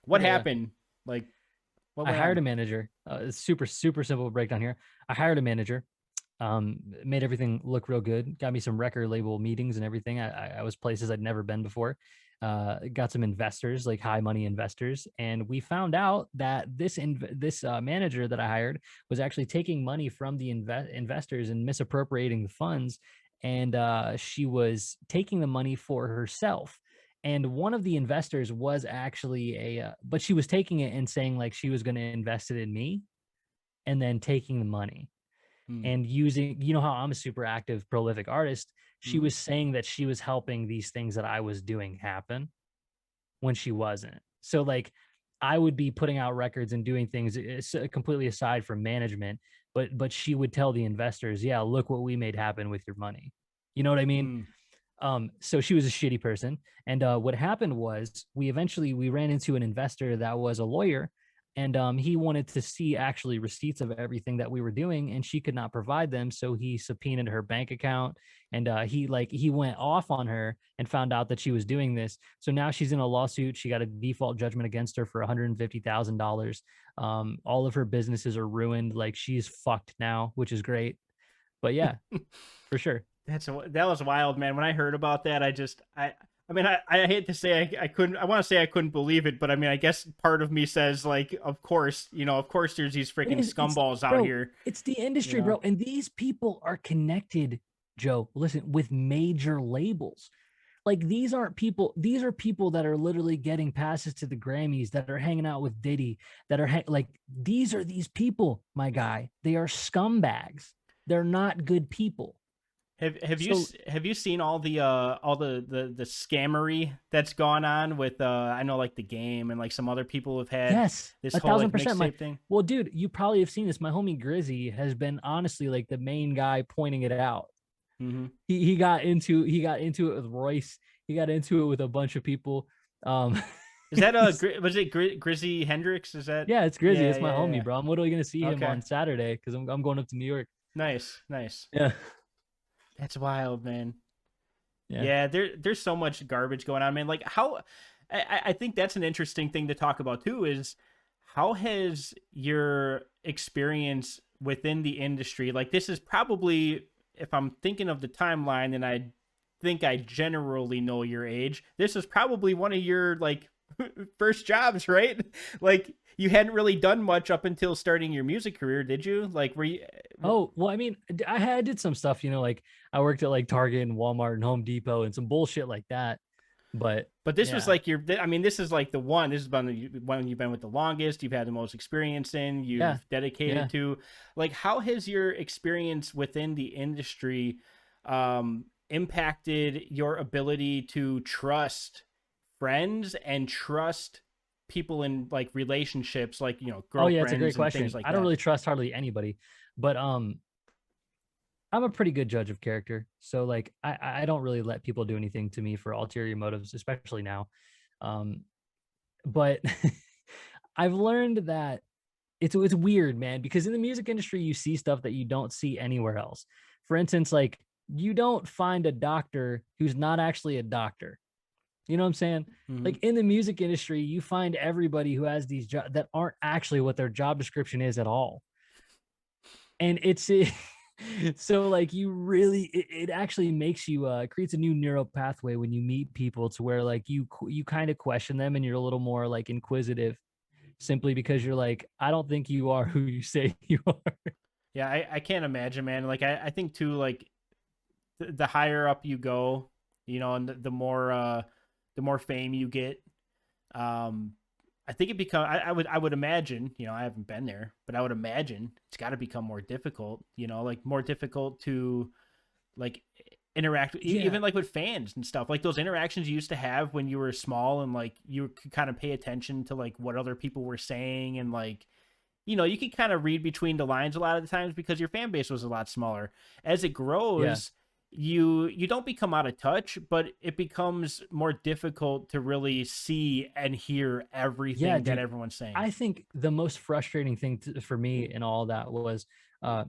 What Yeah, yeah. happened? Like what I went hired on? a manager. It's super, super simple breakdown here. I hired a manager. Made everything look real good. Got me some record label meetings and everything. I was places I'd never been before. Got some investors, like high money investors, and we found out that this manager that I hired was actually taking money from the investors and misappropriating the funds, and she was taking the money for herself. And one of the investors was actually but she was taking it and saying like she was going to invest it in me, and then taking the money Hmm. and using, how I'm a super active, prolific artist. She Mm-hmm. was saying that she was helping these things that I was doing happen when she wasn't. So like I would be putting out records and doing things completely aside from management, but she would tell the investors, yeah, look what we made happen with your money. You know what I mean? Hmm. So she was a shitty person. And what happened was we ran into an investor that was a lawyer, and he wanted to see actually receipts of everything that we were doing, and she could not provide them. So he subpoenaed her bank account, and he went off on her and found out that she was doing this. So now she's in a lawsuit. She got a default judgment against her for $150,000. All of her businesses are ruined. Like she's fucked now, which is great. But yeah, for sure. That was wild, man. When I heard about that, I mean, I hate to say I couldn't. I want to say I couldn't believe it, but I mean, I guess part of me says like, of course, of course, there's these It freaking is. It's scumballs out bro. here. It's the You industry, know. bro. And these people are connected Joe, listen, with major labels. Like these are people that are literally getting passes to the Grammys, that are hanging out with Diddy, that are like, these are these people, my guy. They are scumbags. They're not good people. So Have you seen all the scammery that's gone on with I know like the game and like some other people have had yes, this a whole thousand like percent. My mixtape thing? well, dude, you probably have seen this. My homie Grizzy has been honestly like the main guy pointing it out. Mm-hmm. He got into it with Royce. He got into it with a bunch of people. Um, Is that was it Grizzy Hendrix? Is that yeah, it's Grizzy. yeah It's my yeah homie, yeah. bro. I'm literally gonna see him Okay, on Saturday because I'm going up to New York. nice nice. Yeah, That's wild, man. yeah. Yeah, there's so much garbage going on, man. Like how I think that's an interesting thing to talk about too is how has your experience within the industry, like this is probably, if I'm thinking of the timeline and I think I generally know your age, this is probably one of your like first jobs, right? Like you hadn't really done much up until starting your music career, did you? Like were you Oh, well, I mean, I did some stuff, like I worked at like Target and Walmart and Home Depot and some bullshit like that. But But this was yeah, like your. I mean, this is like the one. This is one you've been with the longest. You've had the most experience in. yeah, You've dedicated yeah. to. Like, how has your experience within the industry impacted your ability to trust friends and trust people in like relationships, like Oh yeah, it's a great girlfriends and things question. like I don't that? really trust hardly anybody, but I'm a pretty good judge of character. So like I don't really let people do anything to me for ulterior motives, especially now. Um, but I've learned that it's weird, man, because in the music industry you see stuff that you don't see anywhere else. For instance, like you don't find a doctor who's not actually a doctor. You know what I'm saying? Mm-hmm. Like in the music industry, you find everybody who has these jobs that aren't actually what their job description is at all. And it's so like you really it actually makes you creates a new neural pathway when you meet people to where like you kind of question them and you're a little more like inquisitive simply because you're like, I don't think you are who you say you are. Yeah, I can't imagine, man. Like I think too, like the higher up you go, and the more fame you get, um, I think it become. I would imagine. I haven't been there, but I would imagine it's got to become more difficult. Like more difficult to like interact Yeah. even like with fans and stuff, like those interactions you used to have when you were small and like you could kind of pay attention to like what other people were saying and like you can kind of read between the lines a lot of the times because your fan base was a lot smaller. As it Yeah. grows, you don't become out of touch, but it becomes more difficult to really see and hear Yeah, everything that dude. everyone's saying. I think the most frustrating thing for me in all that was uh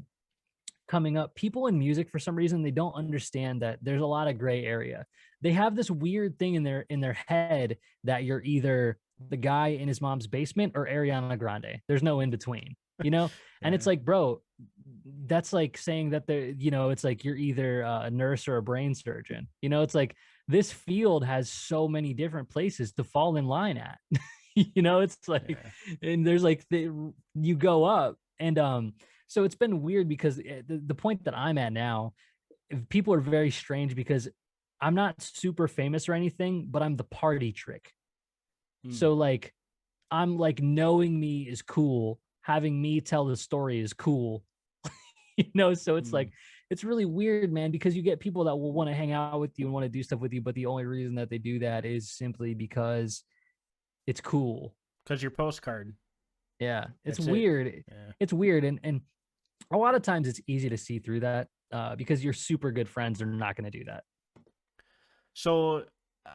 coming up, people in music for some reason they don't understand that there's a lot of gray area. They have this weird thing in their head that you're either the guy in his mom's basement or Ariana Grande. There's no in between, you know? And it's Yeah. like, bro, that's like saying that it's like you're either a nurse or a brain surgeon. It's like this field has so many different places to fall in line at. It's like, Yeah. and there's like you go up and so it's been weird because the point that I'm at now, people are very strange because I'm not super famous or anything, but I'm the party trick. Hmm. So like I'm like knowing me is cool, having me tell the story is cool. So it's Hmm. like it's really weird, man, because you get people that will want to hang out with you and want to do stuff with you, but the only reason that they do that is simply because it's cool. Because your postcard. Yeah, it's That's it. weird. Yeah. It's weird, and a lot of times it's easy to see through that because your super good friends are not going to do that. So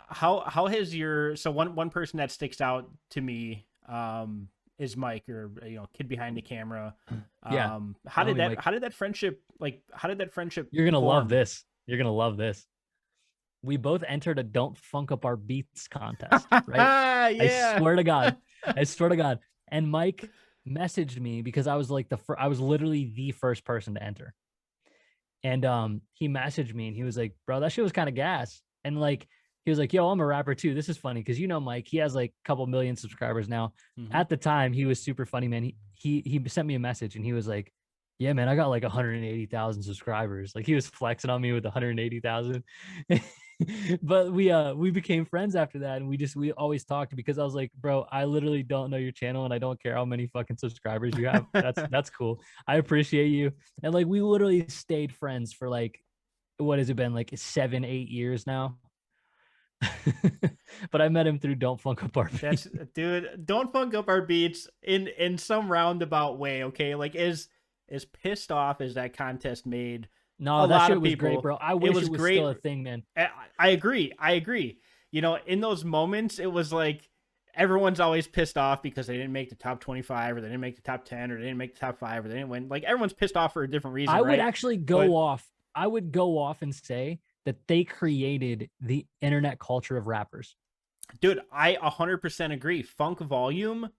how has your so one person that sticks out to me is Mike, or kid behind the camera. Yeah, my homie Mike. How did that friendship, like how did that friendship You're gonna love form? this. You're gonna love this. We both entered a "Don't Funk Up Our Beats" contest, right? I Yeah. swear to God, I swear to God. And Mike messaged me because I was like I was literally the first person to enter. And he messaged me and he was like, "Bro, that shit was kind of gas." And like he was like, "Yo, I'm a rapper too." This is funny because Mike, he has like a couple million subscribers now. Hmm. At the time, he was super funny, man. He sent me a message and he was like, Yeah, man, I got like 180,000 subscribers. Like he was flexing on me with 180,000. But we became friends after that, and we always talked because I was like, bro, I literally don't know your channel and I don't care how many fucking subscribers you have. That's cool. I appreciate you. And like we literally stayed friends for like what has it been, like 7, 8 years now? But I met him through Don't Funk Up Our That's Beat. dude, don't funk up our beats in some roundabout way, okay? Like as pissed off as that contest made No, a that lot shit of was great, people, bro. I it wish was it was great. still a thing, man. I agree. I agree. You know, in those moments, it was like everyone's always pissed off because they didn't make the top 25 or they didn't make the top 10 or they didn't make the top 5 or they didn't win. Like everyone's pissed off for a different reason, I would right? actually But go off. I would go off and say that they created the internet culture of rappers. dude, I 100% agree. Funk volume,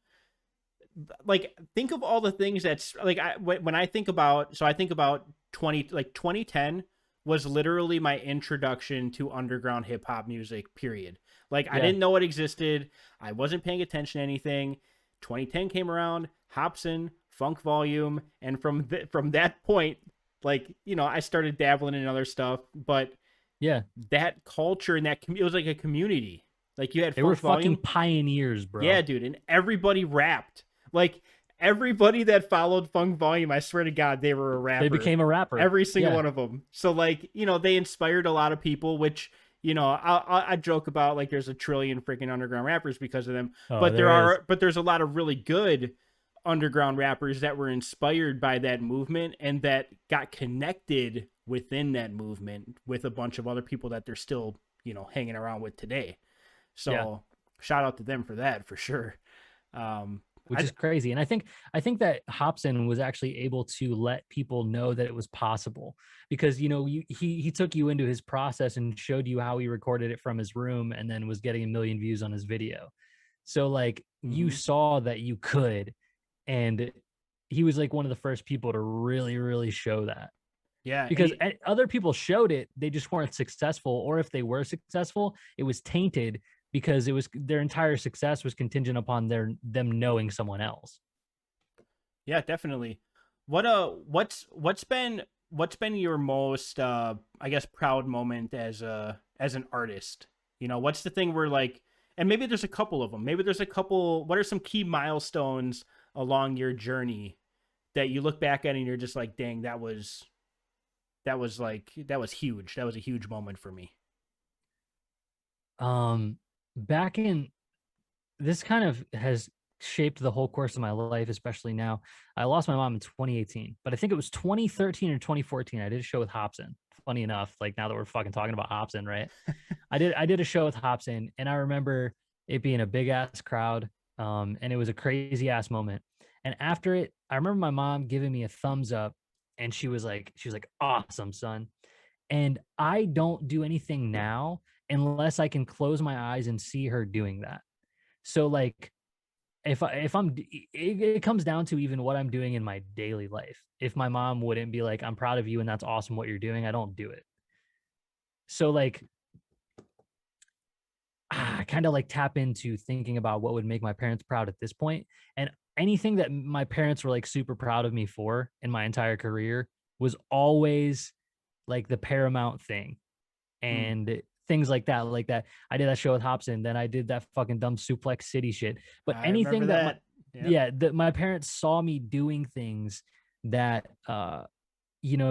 like think of all the things that's like when I think about, so I think about 2010 was literally my introduction to underground hip hop music, period. Like I Yeah, didn't know it existed. I wasn't paying attention to anything. 2010 came around, Hobson, Funk Volume, and from that point, like, you know, I started dabbling in other stuff, but yeah. that culture and it was like a community. Like you had They were Funk fucking Volume. pioneers, Yeah, bro. dude, and everybody rapped. Like everybody that followed Funk Volume, I swear to God, they were a They rapper. became a rapper. Every single Yeah. one of them. So like, you know, they inspired a lot of people, which, you know, I joke about like there's a trillion freaking underground rappers because of them, Oh, there is. but there's a lot of really good underground rappers that were inspired by that movement and that got connected within that movement with a bunch of other people that they're still, you know, hanging around with today. Yeah. So shout out to them for that for sure. Um, Which I is crazy. And I think that Hobson was actually able to let people know that it was possible because he took you into his process and showed you how he recorded it from his room and then was getting a million views on his video. So like you mhm. saw that you could, and he was like one of the first people to really show that. Yeah, and Because other people showed it, they just weren't successful, or if they were successful, it was tainted because it was their entire success was contingent upon them knowing someone else. yeah, definitely. What's been your most I guess proud moment as an artist? You know, what's the thing where like, and maybe there's a couple of them. Maybe there's a couple. What are some key milestones along your journey that you look back at and you're just like, dang, that was huge. That was a huge moment for me. Back in this kind of has shaped the whole course of my life, especially now. I lost my mom in 2018, but I think it was 2013 or 2014. I did a show with Hobson. Funny enough, like now that we're fucking talking about Hobson, right? I did a show with Hobson, and I remember it being a big ass crowd, and it was a crazy ass moment. And after it, I remember my mom giving me a thumbs up, and she was like, "Awesome, son." And I don't do anything now unless I can close my eyes and see her doing that. So like if I'm it comes down to even what I'm doing in my daily life. If my mom wouldn't be like, "I'm proud of you and that's awesome what you're doing," I don't do it. So like I kind of like tap into thinking about what would make my parents proud at this point. And anything that my parents were like super proud of me for in my entire career was always like the paramount thing. Hmm. And things like that, like that. I did that show with Hobson, then I did that fucking dumb Suplex City shit. But I remember anything that that. Yep. yeah, that my parents saw me doing things that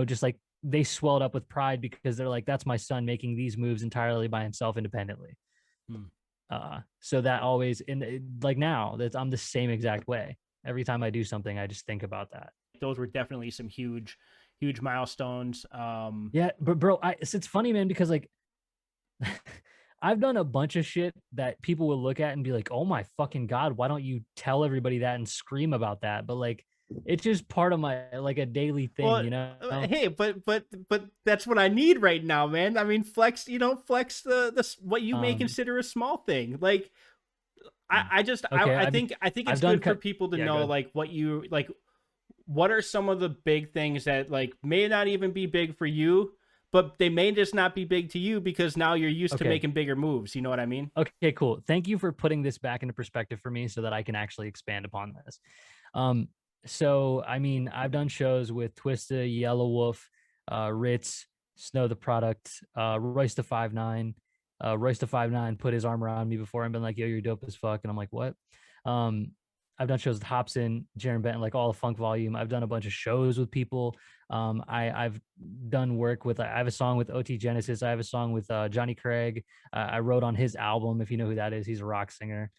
just like they swelled up with pride because they're like, that's my son making these moves entirely by himself independently. Hmm. So that always like now that I'm the same exact way. Every time I do something, I just think about that. Those were definitely some huge milestones. Yeah, but bro, it's funny, man, because like I've done a bunch of shit that people will look at and be like, "Oh my fucking god, why don't you tell everybody that and scream about that?" But like, it's just part of my like a daily thing, Well, you know. hey, but that's what I need right now, man. I mean, flex, you know, flex the what you may Um, consider a small thing. Like okay, I think I've it's done good for cut. people to Yeah, go know ahead. like what you like. What are some of the big things that like may not even be big for you, but they may just not be big to you because now you're used to Okay, making bigger moves. You know what I mean? okay, cool. Thank you for putting this back into perspective for me so that I can actually expand upon this. Um, So I mean, I've done shows with Twista, Yellow Wolf, Ritz, Snow the Product, Royce the 5'9". Royce the 5'9" put his arm around me before and been like, "Yo, you're dope as fuck," and I'm like, "What?" Um, I've done shows with Hobson, Jaron Benton, like all of Funk Volume. I've done a bunch of shows with people. I've done work with. I have a song with OT Genesis. I have a song with Johnny Craig. I wrote on his album. If you know who that is, he's a rock singer.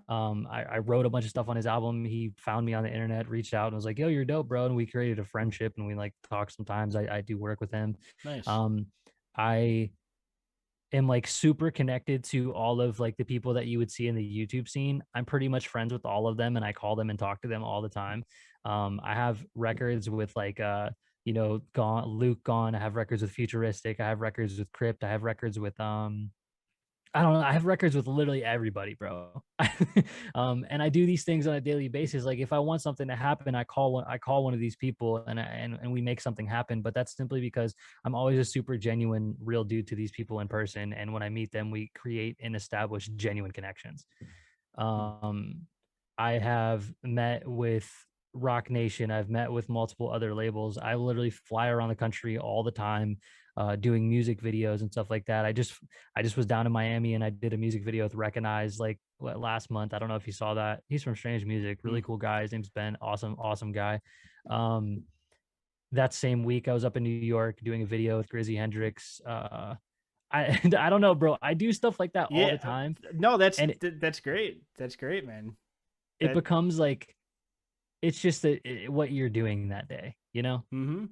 I wrote a bunch of stuff on his album. He found me on the internet, reached out, and was like, "Yo, you're dope, bro." And we created a friendship, and we like talk sometimes. I do work with him. Nice. Um, I am like super connected to all of like the people that you would see in the YouTube scene. I'm pretty much friends with all of them, and I call them and talk to them all the time. I have records with like Gone, Luke Gone. I have records with Futuristic. I have records with Crypt. I have records with I don't know. I have records with literally everybody, bro. And I do these things on a daily basis. Like if I want something to happen, I call one of these people and we make something happen. But that's simply because I'm always a super genuine, real dude to these people in person. And when I meet them, we create and establish genuine connections. Mm. Um, I have met with Rock Nation. I've met with multiple other labels. I literally fly around the country all the time, doing music videos and stuff like that. I just was down in Miami and I did a music video with Recognize like last month. I don't know if you saw that. He's from Strange Music, really Mm. cool guy. His name's Ben. Awesome, awesome guy. Um, that same week, I was up in New York doing a video with Grizzy Hendrix. I don't know, bro. I do stuff like that all Yeah. the time, No, and that's great. That's great, man. it That. becomes like it's just what you're doing that day, you know? Mm-hmm.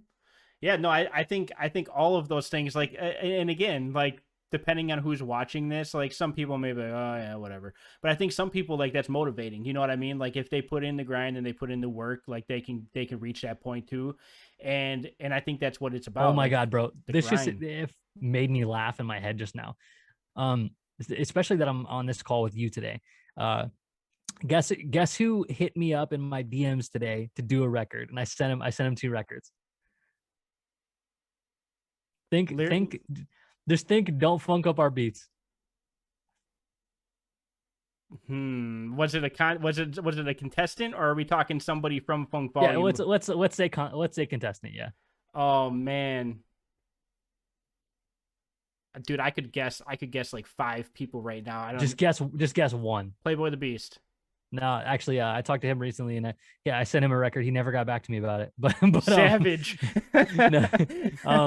Yeah, no, I think all of those things, like, and again, like, depending on who's watching this, like, some people may be like, oh yeah, whatever, but I think some people, like, that's motivating. You know what I mean? Like, if they put in the grind and they put in the work, like, they can reach that point too, and I think that's what it's Oh about, my like, god, bro. the This just grind. it made me laugh in my head just now. Um Especially that I'm on this call with you today. Uh guess who hit me up in my DMs today to do a record and I sent him two records. Lyr- Think just think don't funk up our beats. Was it a contestant, or are we talking somebody from Funk Yeah, Volume? let's say contestant, yeah. Oh man, dude, I could guess like five people right now. I don't. Just guess one. Playboy the Beast. No, actually, I talked to him recently, and I sent him a record. He never got back to me about it, but Savage. no,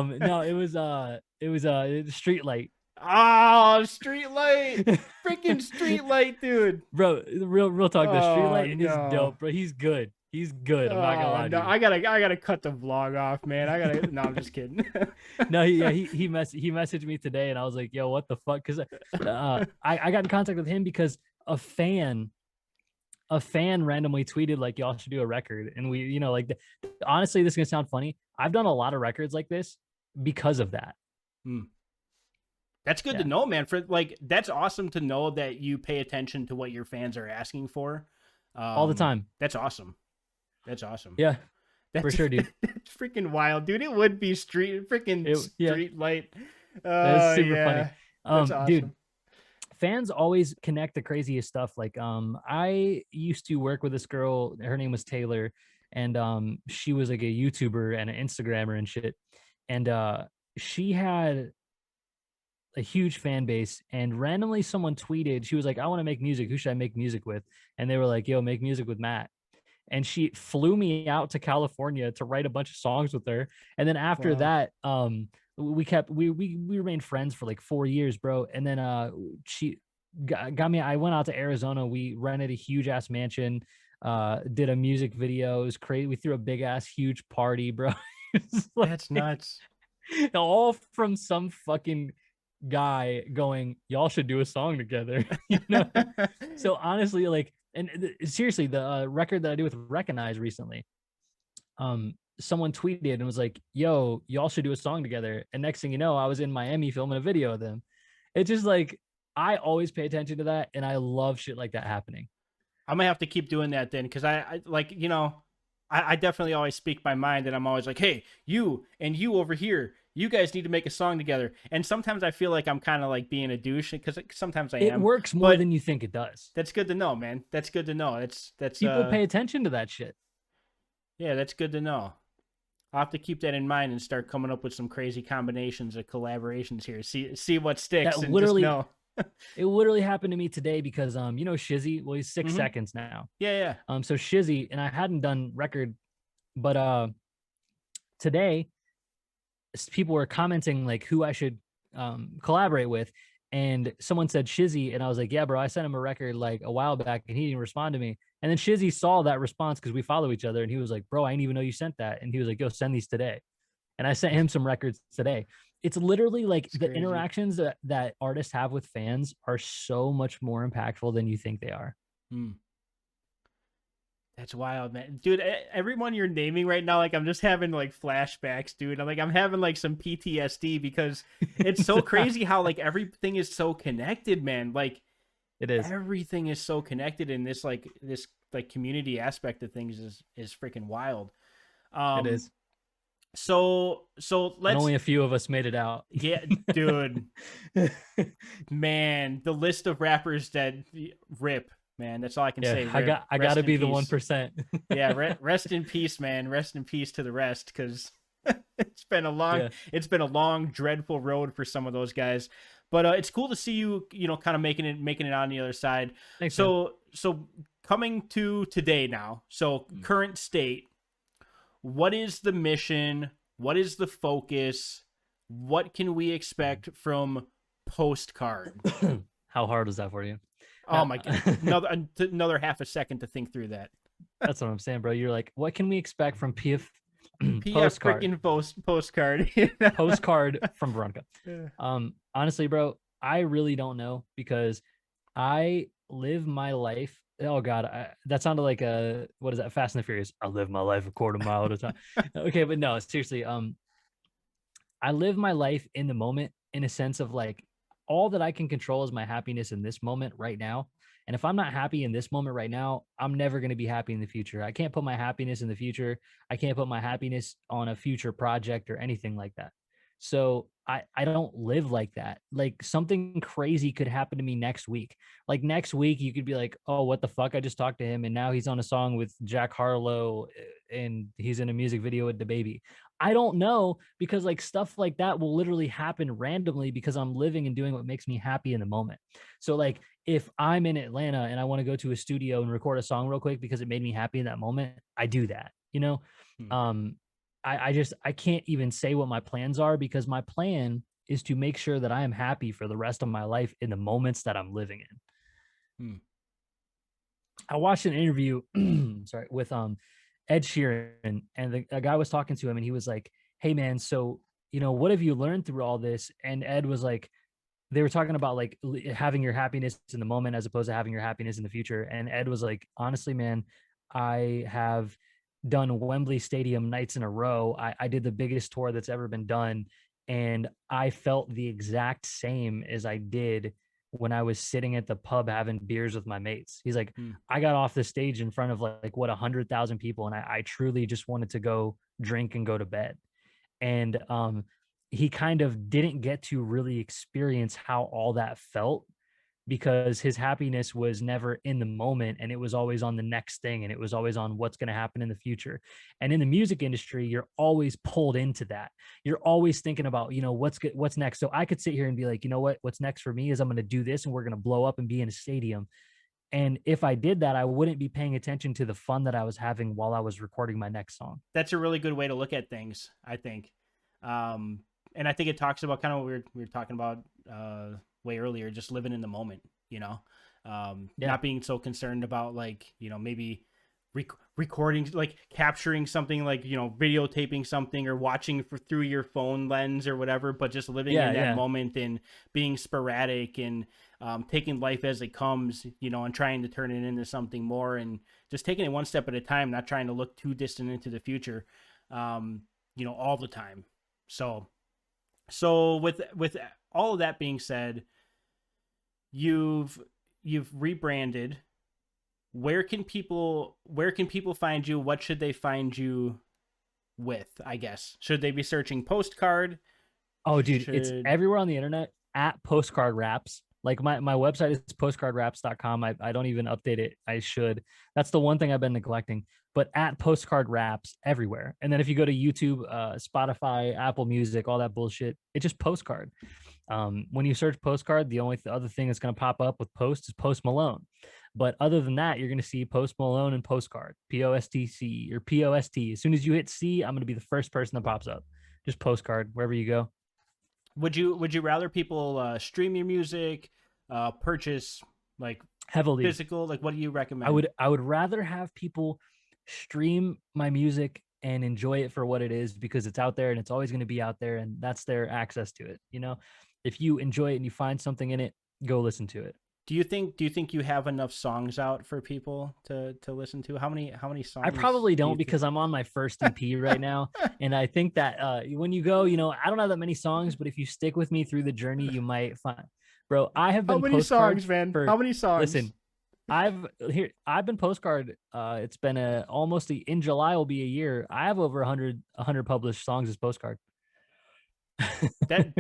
no, it was Street Light, Oh, Streetlight. Freaking Streetlight, dude. bro. Real talk. The Street Oh Light is no. dope, bro. He's good. He's good. I'm not gonna Oh lie to no. you. I gotta cut the vlog off, man. I gotta No, I'm just kidding. No, he messaged me today, and I was like, yo, what the fuck? Because I got in contact with him because a fan randomly tweeted like y'all should do a record, and we like honestly, this is gonna sound funny. I've done a lot of records like this because of that. Hmm. That's good to Yeah, know, man. For like, that's awesome to know that you pay attention to what your fans are asking for. all the time. That's awesome. That's awesome. Yeah, for That's sure, dude. that's freaking wild, dude. It would be freaking Yeah, street light. that's Oh super funny. yeah, that's Dude, awesome. fans always connect the craziest stuff. Like, I used to work with this girl. Her name was Taylor, and she was like a YouTuber and an Instagrammer and shit. And she had a huge fan base. And randomly, someone tweeted, she was like, "I want to make music. Who should I make music with?" And they were like, "Yo, make music with Matt." And she flew me out to California to write a bunch of songs with her. And then after Wow. that, we remained friends for like 4 years, bro. And then she got me. I went out to Arizona. We rented a huge ass mansion, did a music video. It was crazy. We threw a big ass huge party, bro. That's Like, nuts. all from some fucking guy going, y'all should do a song together. So honestly, like, and seriously, the record that I do with Recognize recently, someone tweeted and was like, "Yo, y'all should do a song together." And next thing you know, I was in Miami filming a video of them. It's just like I always pay attention to that, and I love shit like that happening. I'm gonna have to keep doing that then, because I like, I definitely always speak my mind, and I'm always like, hey, you and you over here, you guys need to make a song together. And sometimes I feel like I'm kind of like being a douche, because sometimes I It am, works more but than you think it does. that's good to know, man. That's good to know. That's People pay attention to that shit. Yeah, that's good to know. I'll have to keep that in mind and start coming up with some crazy combinations of collaborations here. See what sticks That and just literally, know. it literally happened to me today because Shizzy, well, he's six Mm-hmm. seconds now. Yeah, yeah. So Shizzy, and I hadn't done record, but today people were commenting like who I should collaborate with, and someone said Shizzy, and I was like, yeah, bro, I sent him a record like a while back, and he didn't respond to me. And then Shizzy saw that response because we follow each other, and he was like, bro, I didn't even know you sent that, and he was like, yo, send these today. And I sent him some records today. It's literally like It's the crazy. interactions that artists have with fans are so much more impactful than you think they are. Hmm. That's wild, man. Dude, everyone you're naming right now, like I'm just having like flashbacks, dude. I'm having like some PTSD because it's so crazy how like everything is so connected, man. Like It is. everything is so connected in this community aspect of things is freaking wild. It Um is. so And let's only a few of us made it out. yeah, dude, man, the list of rappers that rip, man. That's all I can Yeah, say. Rip. I Rest gotta in be the peace. 1%. Yeah, rest in peace, man. Rest in peace to the rest, because Yeah. it's been a long, dreadful road for some of those guys. But it's cool to see you, kind of making it on the other side. Thanks, man. So coming to today now. So current state. What is the mission? What is the focus? What can we expect from Postcard? How hard was that for you? Oh my god, another half a second to think through that. That's what I'm saying, bro. You're like, what can we expect from PF PF Postcard? freaking postcard. Postcard from Veronica. Yeah. Honestly, bro, I really don't know because I live my life. Oh God, that sounded like a what is that? Fast and the Furious. I live my life a quarter mile at a time. Okay, but no, seriously. I live my life in the moment in a sense of like all that I can control is my happiness in this moment right now. And if I'm not happy in this moment right now, I'm never going to be happy in the future. I can't put my happiness in the future. I can't put my happiness on a future project or anything like that. So I don't live like that. Like something crazy could happen to me next week. Like next week, you could be like, oh, what the fuck? I just talked to him and now he's on a song with Jack Harlow and he's in a music video with the baby. I don't know because like stuff like that will literally happen randomly because I'm living and doing what makes me happy in the moment. So like if I'm in Atlanta and I want to go to a studio and record a song real quick because it made me happy in that moment, I do that, you know? Hmm. Um I can't even say what my plans are because my plan is to make sure that I am happy for the rest of my life in the moments that I'm living in. Hmm. I watched an interview, sorry, with Ed Sheeran, and a guy was talking to him, and he was like, "Hey, man, so what have you learned through all this?" And Ed was like, they were talking about like having your happiness in the moment as opposed to having your happiness in the future. And Ed was like, "Honestly, man, I have done Wembley Stadium nights in a row. I did the biggest tour that's ever been done, and I felt the exact same as I did." When I was sitting at the pub having beers with my mates, he's like, Hmm. I got off the stage in front of like what 100,000 people, and I truly just wanted to go drink and go to bed. And he kind of didn't get to really experience how all that felt because his happiness was never in the moment and it was always on the next thing and it was always on what's going to happen in the future. And in the music industry, you're always pulled into that. You're always thinking about, what's next. So I could sit here and be like, what's next for me is I'm going to do this and we're going to blow up and be in a stadium. And if I did that, I wouldn't be paying attention to the fun that I was having while I was recording my next song. That's a really good way to look at things, I think. Um, and I think it talks about kind of what we were talking about way earlier, just living in the moment, Yeah. not being so concerned about like, maybe recording, like capturing something, like, videotaping something or watching through your phone lens or whatever, but just living Yeah. in that Yeah. moment and being sporadic and taking life as it comes, and trying to turn it into something more and just taking it one step at a time, not trying to look too distant into the future, all the time. So with all of that being said, you've rebranded. Where can people find you? What should they find you with? I guess should they be searching Postcard? Oh, dude, it's Should everywhere on the internet at Postcard Raps. Like my website is postcardraps.com. I don't even update it. I should. That's the one thing I've been neglecting. But at Postcard Raps everywhere. And then if you go to YouTube, Spotify, Apple Music, all that bullshit, it's just Postcard. When you search Postcard, the only other thing that's going to pop up with Post is Post Malone. But other than that, you're going to see Post Malone and Postcard, POSTC or POST. As soon as you hit C, I'm going to be the first person that pops up. Just Postcard wherever you go. Would you rather people stream your music, purchase like Heavily. physical? Like, what do you I recommend? would I would rather have people stream my music and enjoy it for what it is because it's out there and it's always going to be out there and that's their access to it. If you enjoy it and you find something in it, go listen to it. Do you think you have enough songs out for people to listen to? How many I songs probably do don't you think? because I'm on my first EP right now. And I think that when you go, I don't have that many songs, but if you stick with me through the journey, you might find, bro, I have How been many Postcard songs, man? for, How many songs? listen, I've been Postcard. It's been in July will be a year. I have over 100 published songs as Postcard. That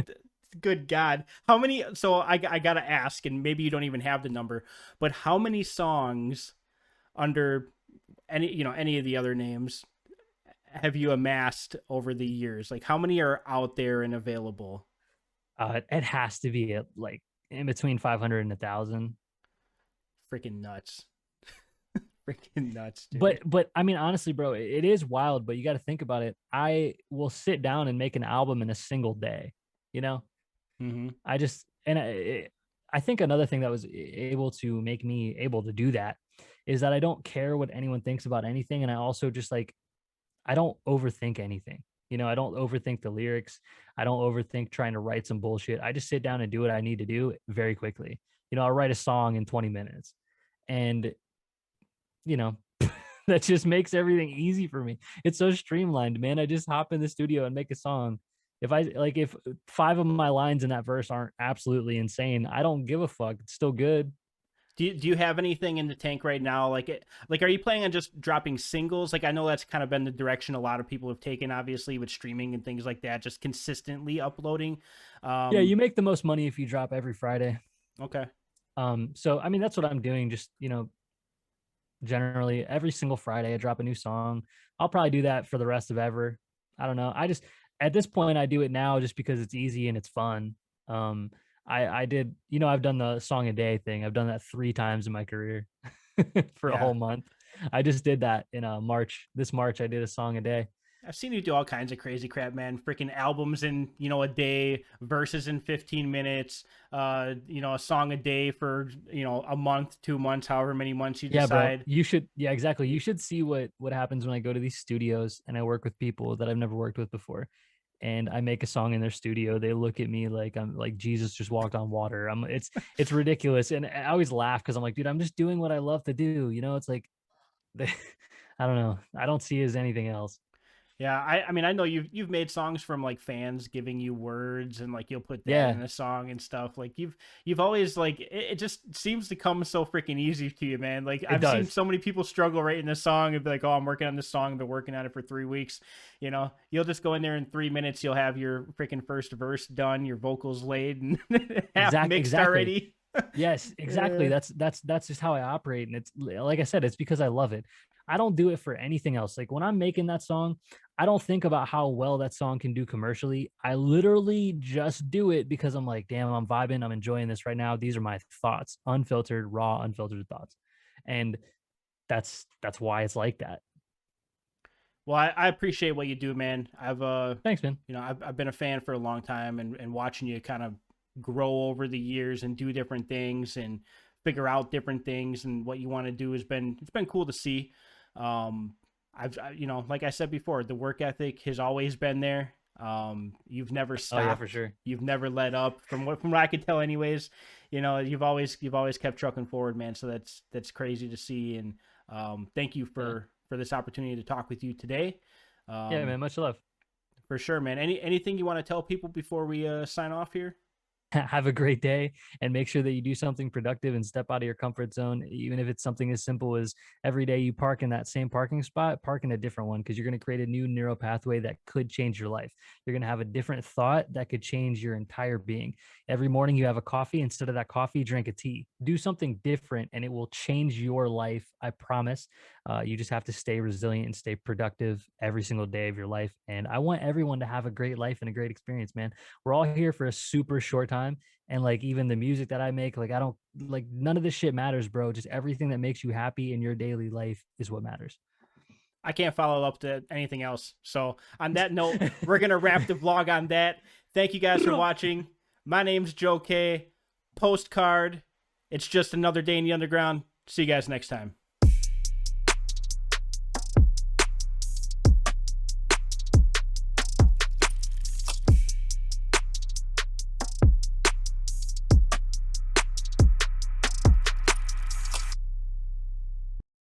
good God. How many? So I gotta ask, and maybe you don't even have the number, but how many songs under any of the other names have you amassed over the years? Like, how many are out there and available? It has to be like in between 500 and 1,000. Freaking nuts. Freaking nuts, But dude. but I mean, honestly, bro, it is wild. But you got to think about it. I will sit down and make an album in a single day. You know, Mm-hmm. I just and I think another thing that was able to make me able to do that is that I don't care what anyone thinks about anything, and I also just like I don't overthink anything. I don't overthink the lyrics. I don't overthink trying to write some bullshit. I just sit down and do what I need to do very quickly. I'll write a song in 20 minutes. And, you know, that just makes everything easy for me. It's so streamlined, man. I just hop in the studio and make a song. If 5 of my lines in that verse aren't absolutely insane, I don't give a fuck. It's still good. Do you have anything in the tank right now? Like, are you planning on just dropping singles? Like, I know that's kind of been the direction a lot of people have taken, obviously, with streaming and things like that, just consistently uploading. Yeah, Um, you make the most money if you drop every Friday. okay. So I mean that's what I'm doing. Just generally every single Friday I drop a new song. I'll probably do that for the rest of ever. I don't know. I just at this point I do it now just because it's easy and it's fun. Um I did, I've done the song a day thing. I've done that 3 times in my career for a Yeah. whole month. I just did that in March. This March I did a song a day. I've seen you do all kinds of crazy crap, man. Freaking albums in, a day, verses in 15 minutes, a song a day for, a month, 2 months, however many months you Yeah, bro. decide. You should Yeah, exactly. You should see what happens when I go to these studios and I work with people that I've never worked with before. And I make a song in their studio. They look at me like I'm like Jesus just walked on water. It's ridiculous. And I always laugh because I'm like, dude, I'm just doing what I love to do. It's like I don't know. I don't see it as anything else. Yeah, I mean I know you've made songs from like fans giving you words and like you'll put that Yeah, in a song and stuff. Like you've always like it just seems to come so freaking easy to you, man. Like it I've seen does. so many people struggle writing a song and be like, "Oh, I'm working on this song, I've been working on it for 3 weeks." You'll just go in there in 3 minutes, you'll have your freaking first verse done, your vocals laid and half mixed Exactly. already. Yes, exactly. uh, That's just how I operate, and it's like I said, it's because I love it. I don't do it for anything else. Like when I'm making that song, I don't think about how well that song can do commercially. I literally just do it because I'm like, damn, I'm vibing, I'm enjoying this right now. These are my thoughts, unfiltered, raw, unfiltered thoughts, and that's why it's like that. well, I appreciate what you do, man. Thanks, man. I've been a fan for a long time, and watching you kind of grow over the years and do different things and figure out different things and what you want to do it's been cool to see. Um, like I said before, the work ethic has always been there. You've never Oh yeah, for stopped. sure. You've never let up from what I could tell, anyways. You've always kept trucking forward, man. So that's crazy to see, and thank you Yeah, for this opportunity to talk with you today. yeah, Um, man. Much love. for sure, man. Anything you want to tell people before we sign off here? have a great day, and make sure that you do something productive and step out of your comfort zone. Even if it's something as simple as every day you park in that same parking spot, park in a different one, because you're going to create a new neural pathway that could change your life. You're going to have a different thought that could change your entire being. Every morning you have a coffee, instead of that coffee, drink a tea. Do something different and it will change your life, I promise. You just have to stay resilient and stay productive every single day of your life. And I want everyone to have a great life and a great experience, man. We're all here for a super short time. And like even the music that I make, like I don't like none of this shit matters, bro. Just everything that makes you happy in your daily life is what matters. I can't follow up to anything else. So on that note, we're gonna wrap the vlog on that. Thank you guys for watching. My name's Joe K. Postcard. It's just another day in the underground. See you guys next time.